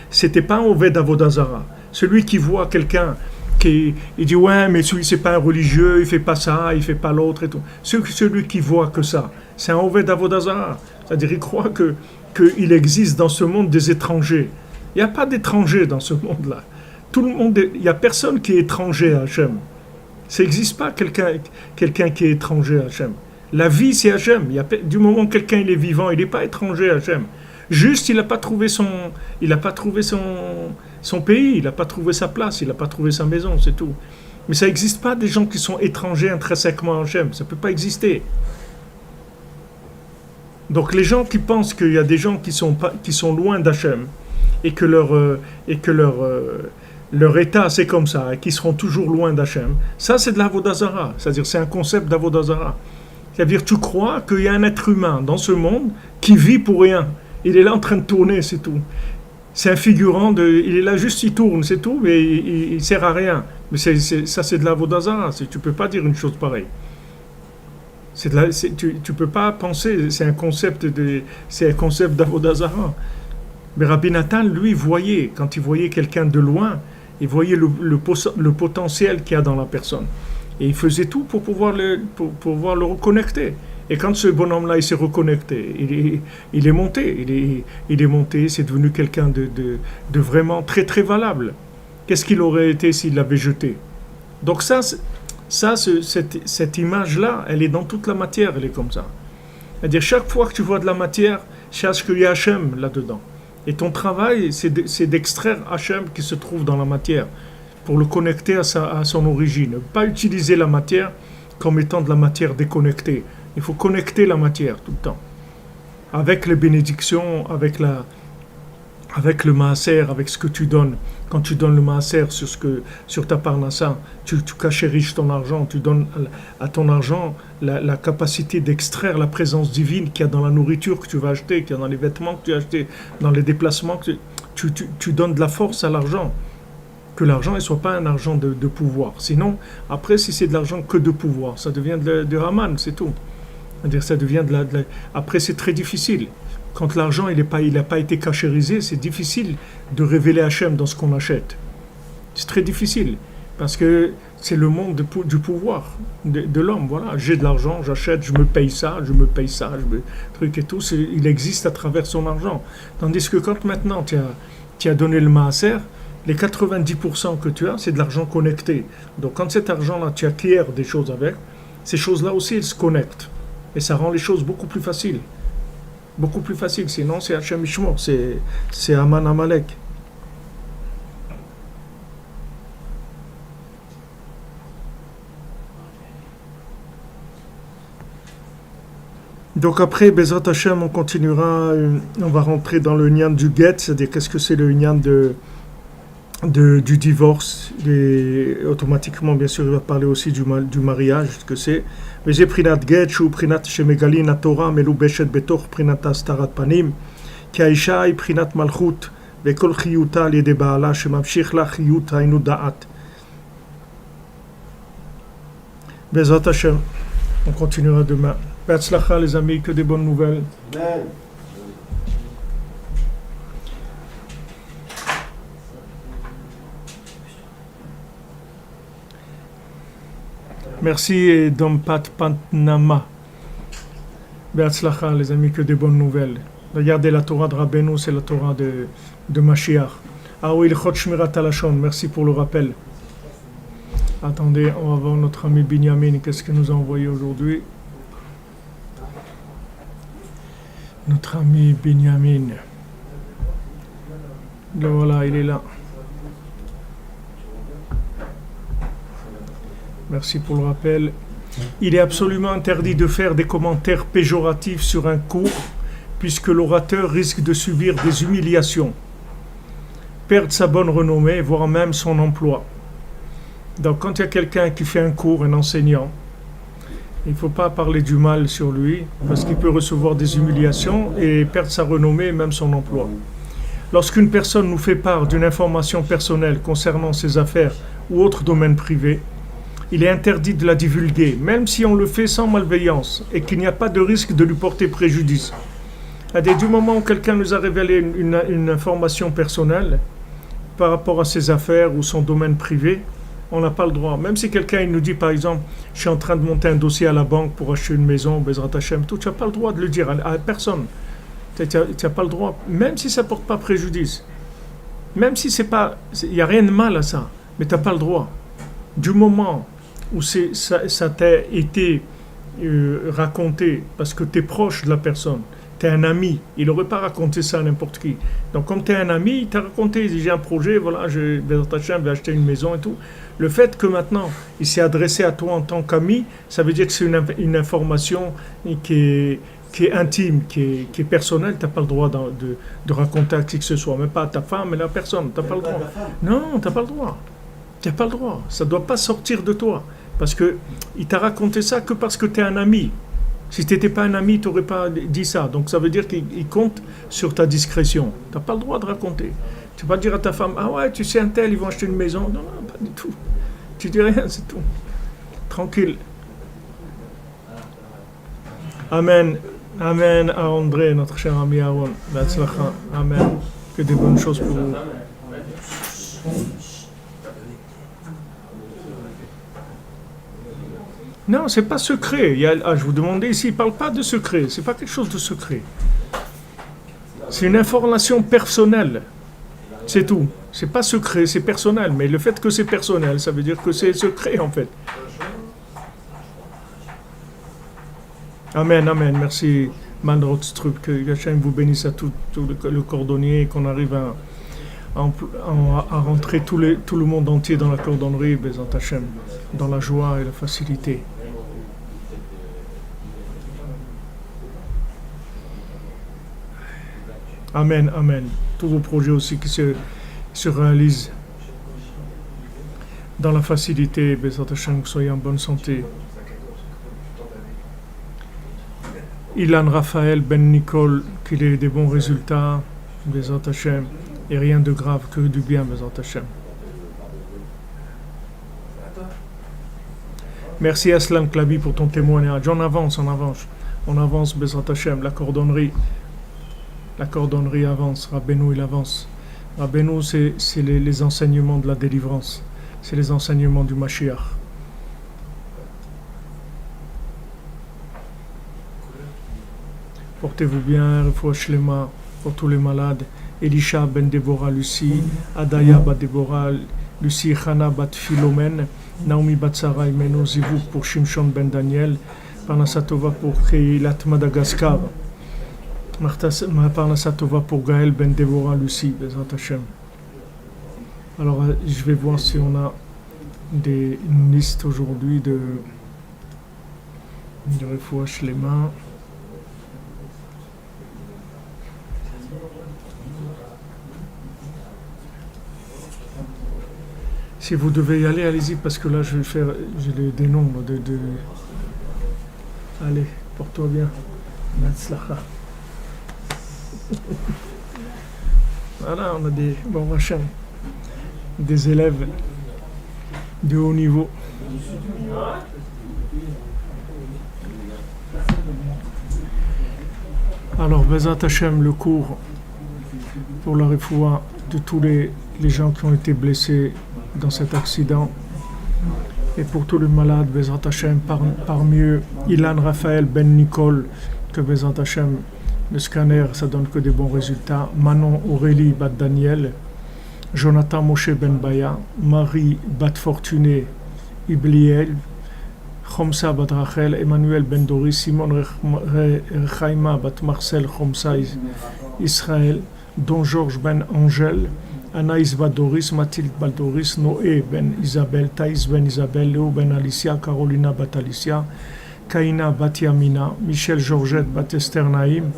S1: c'était pas un Oved Avodah Zara. Celui qui voit quelqu'un il dit ouais, mais celui c'est pas un religieux, il fait pas ça, il fait pas l'autre et tout. Celui qui voit que ça, c'est un Oved Avodah Zarah. C'est-à-dire il croit qu'il existe dans ce monde des étrangers. Il n'y a pas d'étrangers dans ce monde-là. Tout le monde, il n'y a personne qui est étranger à Hachem. Ça n'existe pas quelqu'un qui est étranger à Hachem. La vie c'est Hachem. Du moment que quelqu'un il est vivant, il n'est pas étranger à Hachem. Juste, il n'a pas trouvé son pays, il n'a pas trouvé sa place, il n'a pas trouvé sa maison, c'est tout. Mais ça n'existe pas des gens qui sont étrangers intrinsèquement à Hachem, ça ne peut pas exister. Donc les gens qui pensent qu'il y a des gens qui sont loin d'Hachem et que leur état c'est comme ça, et qui seront toujours loin d'Hachem, ça c'est de l'Avodah Zarah, c'est-à-dire c'est un concept d'Avodah Zarah. C'est-à-dire tu crois qu'il y a un être humain dans ce monde qui vit pour rien. Il est là en train de tourner, c'est tout. C'est un figurant, il est là juste, il tourne, c'est tout, mais il ne sert à rien. Mais ça, c'est de l'Avodah Zarah. Tu ne peux pas dire une chose pareille. Tu ne peux pas penser, c'est un concept d'Avodah Zarah. Mais Rabbi Nathan, lui, voyait, quand il voyait quelqu'un de loin, il voyait le potentiel qu'il y a dans la personne. Et il faisait tout pour pouvoir le reconnecter. Et quand ce bonhomme-là, il s'est reconnecté, il est monté, c'est devenu quelqu'un de vraiment très très valable. Qu'est-ce qu'il aurait été s'il l'avait jeté? Donc cette image-là, elle est dans toute la matière, elle est comme ça. C'est-à-dire chaque fois que tu vois de la matière, sache qu'il y a Hachem là-dedans. Et ton travail, c'est d'extraire Hachem qui se trouve dans la matière pour le connecter à son origine. Ne pas utiliser la matière comme étant de la matière déconnectée. Il faut connecter la matière tout le temps. Avec les bénédictions, avec le maaser, avec ce que tu donnes. Quand tu donnes le maaser sur ta parnassa, tu cachériches ton argent, tu donnes à ton argent la capacité d'extraire la présence divine qu'il y a dans la nourriture que tu vas acheter, qu'il y a dans les vêtements que tu as achetés, dans les déplacements. Tu donnes de la force à l'argent. Que l'argent ne soit pas un argent de pouvoir. Sinon, après, si c'est de l'argent que de pouvoir, ça devient de Haman, c'est tout. C'est-à-dire, ça devient Après, c'est très difficile. Quand l'argent il n'a pas été cachérisé, c'est difficile de révéler Hachem dans ce qu'on achète. C'est très difficile. Parce que c'est le monde du pouvoir de l'homme. Voilà, j'ai de l'argent, j'achète, je me paye ça, truc et tout. Il existe à travers son argent. Tandis que quand maintenant tu as donné le maaser, les 90% que tu as, c'est de l'argent connecté. Donc quand cet argent-là, tu acquiers des choses avec, ces choses-là aussi, elles se connectent. Et ça rend les choses beaucoup plus faciles. Beaucoup plus faciles. Sinon, c'est Hachem Ishmor, c'est Aman Amalek. Donc après, Bezrat Hachem, on continuera, on va rentrer dans le Nyan du Get, c'est-à-dire qu'est-ce que c'est le Nyan du divorce, et automatiquement bien sûr il va parler aussi du mariage, ce que c'est. Mais j'ai prinat get ou prinat shemegali na Torah melubeshet betoch prinat astarat panim ki haisha hi prinat malchut vekol chiyuta al yedei baala shemamshich la chiyut hainu da'at. Bezrat Hashem, on continuera demain. Be'atzlacha les amis, que des bonnes nouvelles.
S2: Amen.
S1: Merci et Dompat Pantnama. Be'atzlacha les amis, que des bonnes nouvelles. Regardez la Torah de Rabbeinu, c'est la Torah de Mashiach. Ah oui, le Chot Shmirat Halashon, merci pour le rappel. Attendez, on va voir notre ami Binyamin, qu'est-ce qu'il nous a envoyé aujourd'hui. Notre ami Binyamin. Le voilà, il est là. Merci pour le rappel. Il est absolument interdit de faire des commentaires péjoratifs sur un cours, puisque l'orateur risque de subir des humiliations, perdre sa bonne renommée, voire même son emploi. Donc quand il y a quelqu'un qui fait un cours, un enseignant, il ne faut pas parler du mal sur lui, parce qu'il peut recevoir des humiliations et perdre sa renommée et même son emploi. Lorsqu'une personne nous fait part d'une information personnelle concernant ses affaires ou autres domaines privés, il est interdit de la divulguer, même si on le fait sans malveillance et qu'il n'y a pas de risque de lui porter préjudice. Du moment où quelqu'un nous a révélé une information personnelle par rapport à ses affaires ou son domaine privé, On n'a pas le droit. Même si quelqu'un il nous dit, par exemple, je suis en train de monter un dossier à la banque pour acheter une maison, Bezrat Hashem, tout, tu n'as pas le droit de le dire à personne. Tu n'as pas le droit, même si ça ne porte pas préjudice. Même si c'est pas, il n'y a rien de mal à ça, mais tu n'as pas le droit. Du moment où ça t'a été raconté, parce que tu es proche de la personne, tu es un ami, il n'aurait pas raconté ça à n'importe qui. Donc comme tu es un ami, il t'a raconté, il dit j'ai un projet, voilà, je vais acheter une maison et tout. Le fait que maintenant, il s'est adressé à toi en tant qu'ami, ça veut dire que c'est une information qui est intime, qui est personnelle, tu n'as pas le droit de raconter à qui que ce soit, même pas à ta femme, mais à la personne, tu n'as pas le droit. Non, tu n'as pas le droit. Tu n'as pas le droit. Ça ne doit pas sortir de toi. Parce qu'il t'a raconté ça que parce que tu es un ami. Si tu n'étais pas un ami, tu n'aurais pas dit ça. Donc ça veut dire qu'il compte sur ta discrétion. Tu n'as pas le droit de raconter. Tu ne vas pas dire à ta femme, ah ouais, tu sais un tel, ils vont acheter une maison. Non, non, pas du tout. Tu dis rien, c'est tout. Tranquille. Amen. Amen à André, notre cher ami Aaron. Amen. Que des bonnes choses pour vous. Non, c'est pas secret. Je vous demandais ici, il ne parle pas de secret. C'est pas quelque chose de secret. C'est une information personnelle. C'est tout. C'est pas secret, c'est personnel. Mais le fait que c'est personnel, ça veut dire que c'est secret en fait. Amen, amen. Merci, Manrotstrup. Que Hachem vous bénisse à tout le cordonnier et qu'on arrive à rentrer tout le monde entier dans la cordonnerie, Bezat Hachem, dans la joie et la facilité. Amen, amen. Tous vos projets aussi qui se réalisent dans la facilité, Bezat Hachem, que vous soyez en bonne santé. Ilan Raphaël Ben Nicole, qu'il ait des bons résultats, Bezat Hachem, et rien de grave, que du bien, Bezat Hachem. Merci Aslan Klabi pour ton témoignage. On avance, Bezat Hachem, la cordonnerie avance, Rabbeinu il avance. Rabbeinu c'est les enseignements de la délivrance, c'est les enseignements du Mashiach. Portez-vous bien, Refoua Shlema pour tous les malades. Elisha ben Deborah Lucie, Adaya bat Deborah Lucie, Chana bat Philomène, Naomi bat Sarah Imeno, Zivouk pour Shimshon ben Daniel, Parnasatova pour Keilat Madagascar, Parnasatova pour Gaël ben Deborah Lucie, Bezat Hachem. Alors je vais voir si on a une liste aujourd'hui de Refoua Shlema. Si vous devez y aller, allez-y, parce que là, j'ai des nombres de... Allez, porte-toi bien. Matzlacha. Voilà, on a des bons machins, des élèves de haut niveau. Alors, Bezat Hachem, le cours pour la refoua de tous les gens qui ont été blessés dans cet accident, et pour tous les malades, Bezat Hachem, parmi eux, Ilan Raphaël Ben Nicole, que Bezat Hachem, le scanner, ça donne que des bons résultats, Manon Aurélie Bat Daniel, Jonathan Moshe Ben Baya, Marie Bat Fortuné Ibliel, Chomsa Bat Rachel, Emmanuel Ben Doris, Simon Rechaima Bat Marcel Chomsa Israël, Don Georges Ben Angèle, Anaïs Badoris, Mathilde Baldoris, Noé Ben Isabelle, Thaïs Ben Isabelle, Léo Ben Alicia, Carolina Bat Alicia, Kaina Bat Yamina, Michel Georgette Bat Esther Naïm,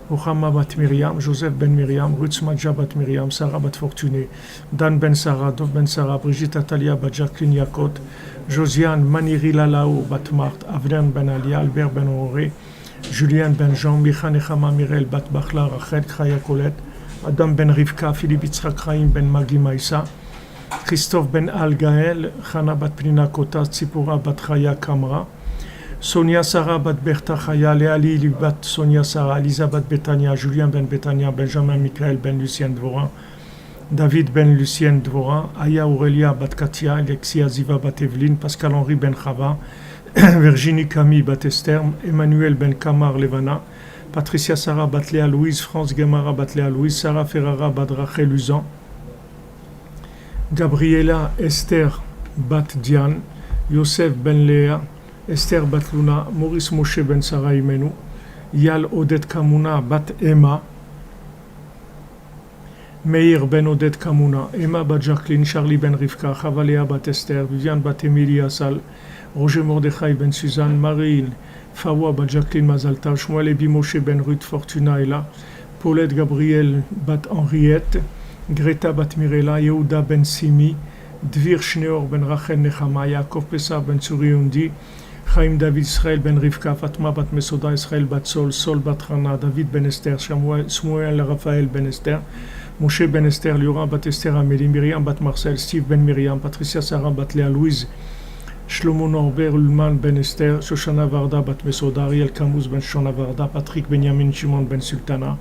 S1: Ruchama Bat Myriam, Joseph Ben Myriam, Ruth Madja Bat Myriam, Sarah Bat Fortuné, Dan Ben Sarah, Dov Ben Sarah, Brigitte Atalia Bat Jacqueline Yakot, Josiane Maniri Lalao Bat Marthe, Avren Ben Alia, Albert Ben Horé, Julien Ben Jean, Micha Nechama Mirel Bat Bachla, Rachel Kraya Colette, Adam Ben Rivka, Philippe Yitzhak Chaim Ben Magi Maïsa, Christophe Ben Al Gaël, Chana Bat Prina Kota, Tzipora Bat Chaya Kamra, Sonia Sarah Bat Berta Chaya, Léali Bat Sonia Sarah, Elisa Bat Betania, Julien Ben Betania, Benjamin Michael Ben Lucien Dvorin, David ben Lucien Dvora, Aya Aurelia bat Katia, Alexia Ziva bat Evelyne, Pascal Henri ben Chava, Virginie Camille bat Esther, Emmanuel ben Kamar Levana, Patricia Sarah bat Léa Louise, France Gemara bat Léa Louise, Sarah Ferrara bat Rachel Uzan, Gabriela Esther bat Diane, Yosef ben Léa, Esther bat Luna, Maurice Moshe ben Sarah Imenu, Yal Odette Kamuna bat Emma, Meir ben Odette Kamuna, Emma bat Jacqueline, Charlie ben Rivka, Chavaléa bat Esther, Viviane bat Emilie Assal, Roger Mordechai ben Suzanne, Marine Fawa bat Jacqueline Mazalta, Shmuel Ebi Moshe ben Ruth Fortuna Ella, Paulette Gabriel bat Henriette, Greta bat Mirela, Yehuda ben Simi, Dvir Shneor ben Rachel Nechama, Yaakov Pessah ben Tsuriundi, Chaim David Israël ben Rivka, Fatma bat Mesoda, Israël bat Sol, Sol bat Rana, David ben Esther, Shmuel Raphaël ben Esther, Moshe ben Esther, Liora bat Esther Amélie, Myriam bat Marcel, Steve ben Myriam, Patricia Sarah bat Léa Louise, Shlomo Norbert Ulman ben Esther, Shoshana Varda bat Mesoda, Ariel Camus ben Shoshana Varda, Patrick Benjamin Shimon ben Sultana,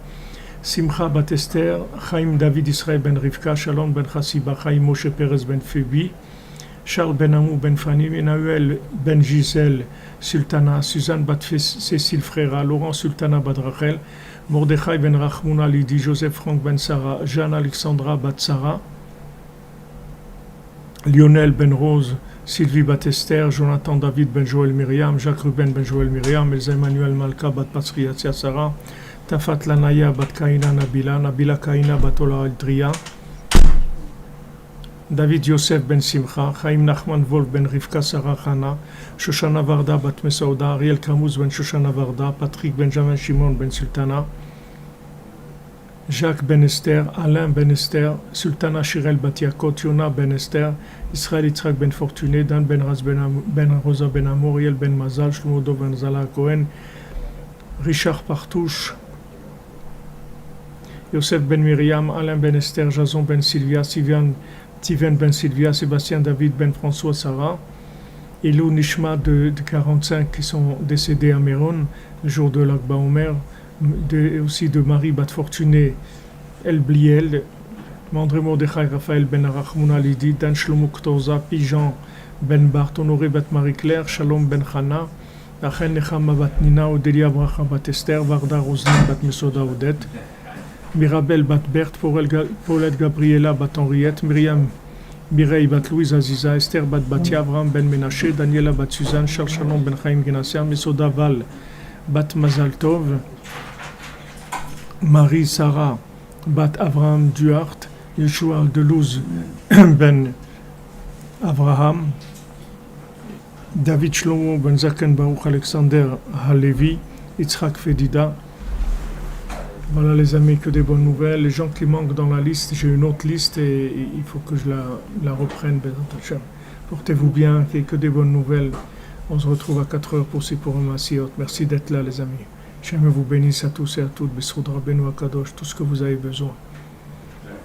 S1: Simcha bat Esther, Chaim David Israël ben Rivka, Shalom ben Chassiba, Chaim Moshe Perez ben Phoebe, Charles ben Amou ben Fanny, Emmanuel ben Gisèle Sultana, Suzanne bat Cécile Frera, Laurent Sultana bat Rachel, Mordechai ben Rachmouna Lydie, Joseph Franck ben Sarah, Jeanne Alexandra bat Sarah, Lionel ben Rose, Sylvie bat Esther, Jonathan David ben Joël Myriam, Jacques Ruben ben Joël Myriam, Elsa Emmanuel Malka bat Patriatia Sarah, Tafat Lanaya bat Kaina Nabila, Nabila Kaina bat Ola Aldria, David Yosef ben Simcha, Chaim Nachman Wolf ben Rivka Sarah Chana, Shoshana Varda bat Mesauda, Ariel Camus ben Shoshana Varda, Patrick Benjamin Shimon ben Sultana, Jacques ben Esther, Alain ben Esther, Sultana Shirel bat Yakot, Yona ben Esther, Israël Yitzhak ben Fortuné, Dan ben Raz ben Rosa ben Amor, Riel ben Mazal, Shlomo Dov ben Zala Cohen, Richard Partouche, Yosef ben Myriam, Alain ben Esther, Jason ben Sylvia, Tiven ben Sylvia, Sébastien David ben François Sarah, Elou Nishma de 45 qui sont décédés à Méron le jour de l'Akba Omer, aussi de Marie Bat Fortuné El Bliel, Mandré Mordechai Raphaël ben Arachmouna Lidi, Dan Shlomo Ktorza, Pijan ben Bart, Honoré Bat Marie-Claire, Shalom ben Chana, Rachel Nechama Bat Nina, Odélia Bracha Bat Esther, Varda Roselyne Bat Mesoda Odette, Mirabel bat Berthe, Paulette Gabriela bat Henriette, Myriam Mireille bat Louise Aziza, Esther bat Batia, Abraham ben Menaché, Daniela bat Suzanne, Charles Shalom ben Chaim Genassia, Mesoda Val bat Mazal Tov, Marie Sarah bat Abraham Duarte, Yeshua Delouz ben Abraham, David Shlomo ben Zaken Baruch Alexander Halevi, Yitzhak Fedida. Voilà les amis, que des bonnes nouvelles. Les gens qui manquent dans la liste, j'ai une autre liste et il faut que je la reprenne. Portez-vous bien, que des bonnes nouvelles. On se retrouve à 4 heures pour un Massiot. Merci d'être là les amis. J'aime vous bénisse à tous et à toutes. Bessoud Rabbeinu Akadosh, tout ce que vous avez besoin.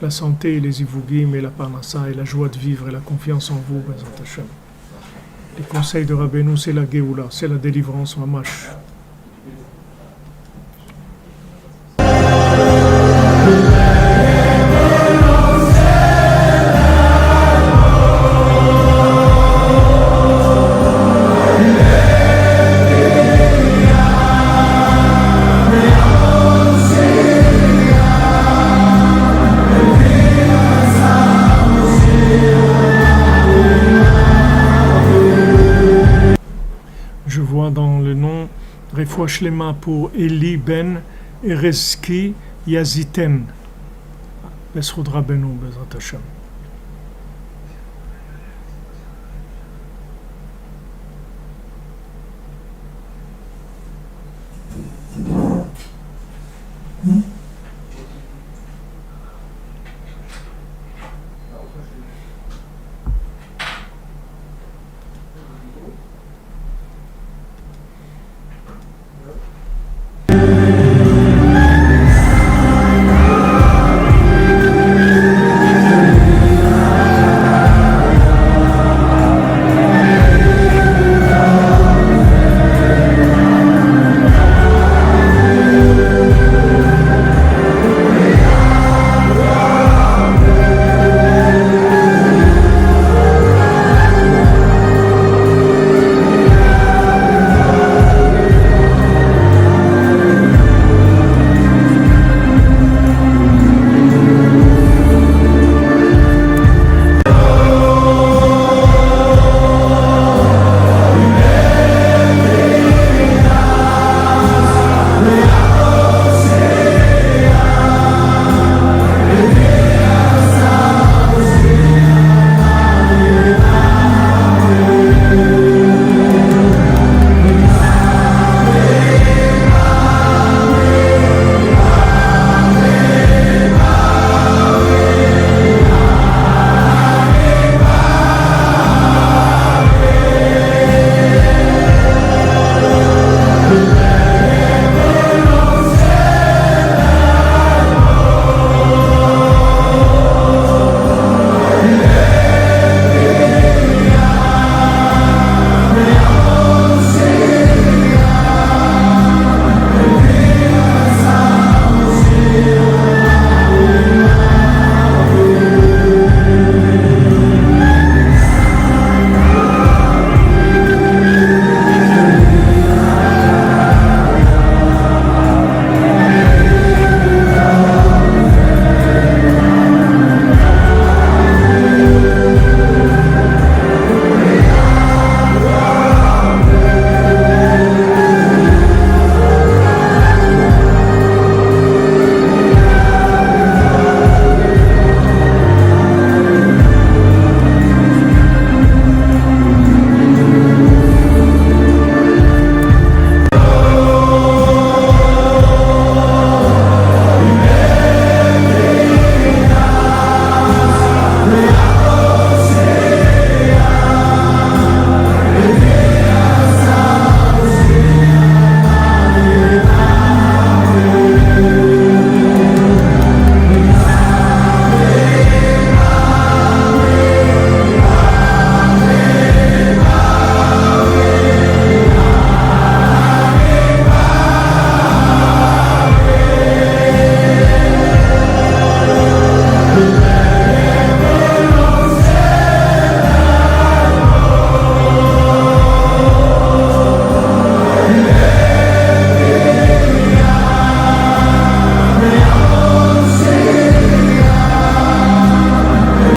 S1: La santé, les ivougim et la parnassa et la joie de vivre et la confiance en vous. Les conseils de Rabbeinu, c'est la Géoula, c'est la délivrance, mamash. Refoua Shlema pour Eli ben Erezki Yaziten. Besroud Rabbeinu, Bezrat Hashem.